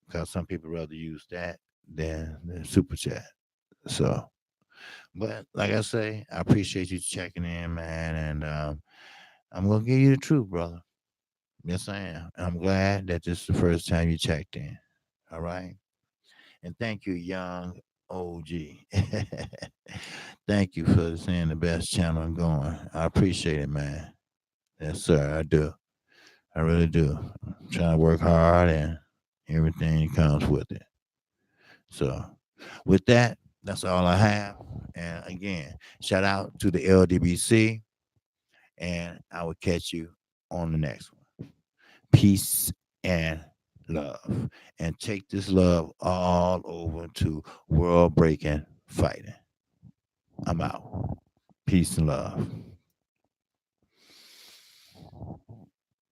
because some people rather use that than the super chat. So, but like I say, I appreciate you checking in, man, and I'm gonna give you the truth, brother. Yes, I am. I'm glad that this is the first time you checked in. All right, and thank you, young OG. Thank you for saying the best channel I'm going. I appreciate it, man. Yes, sir. I do. I really do. I'm trying to work hard and everything that comes with it. So, with that, that's all I have. And again, shout out to the LDBC, and I will catch you on the next one. Peace and love. And take this love all over to world breaking fighting. I'm out. Peace and love.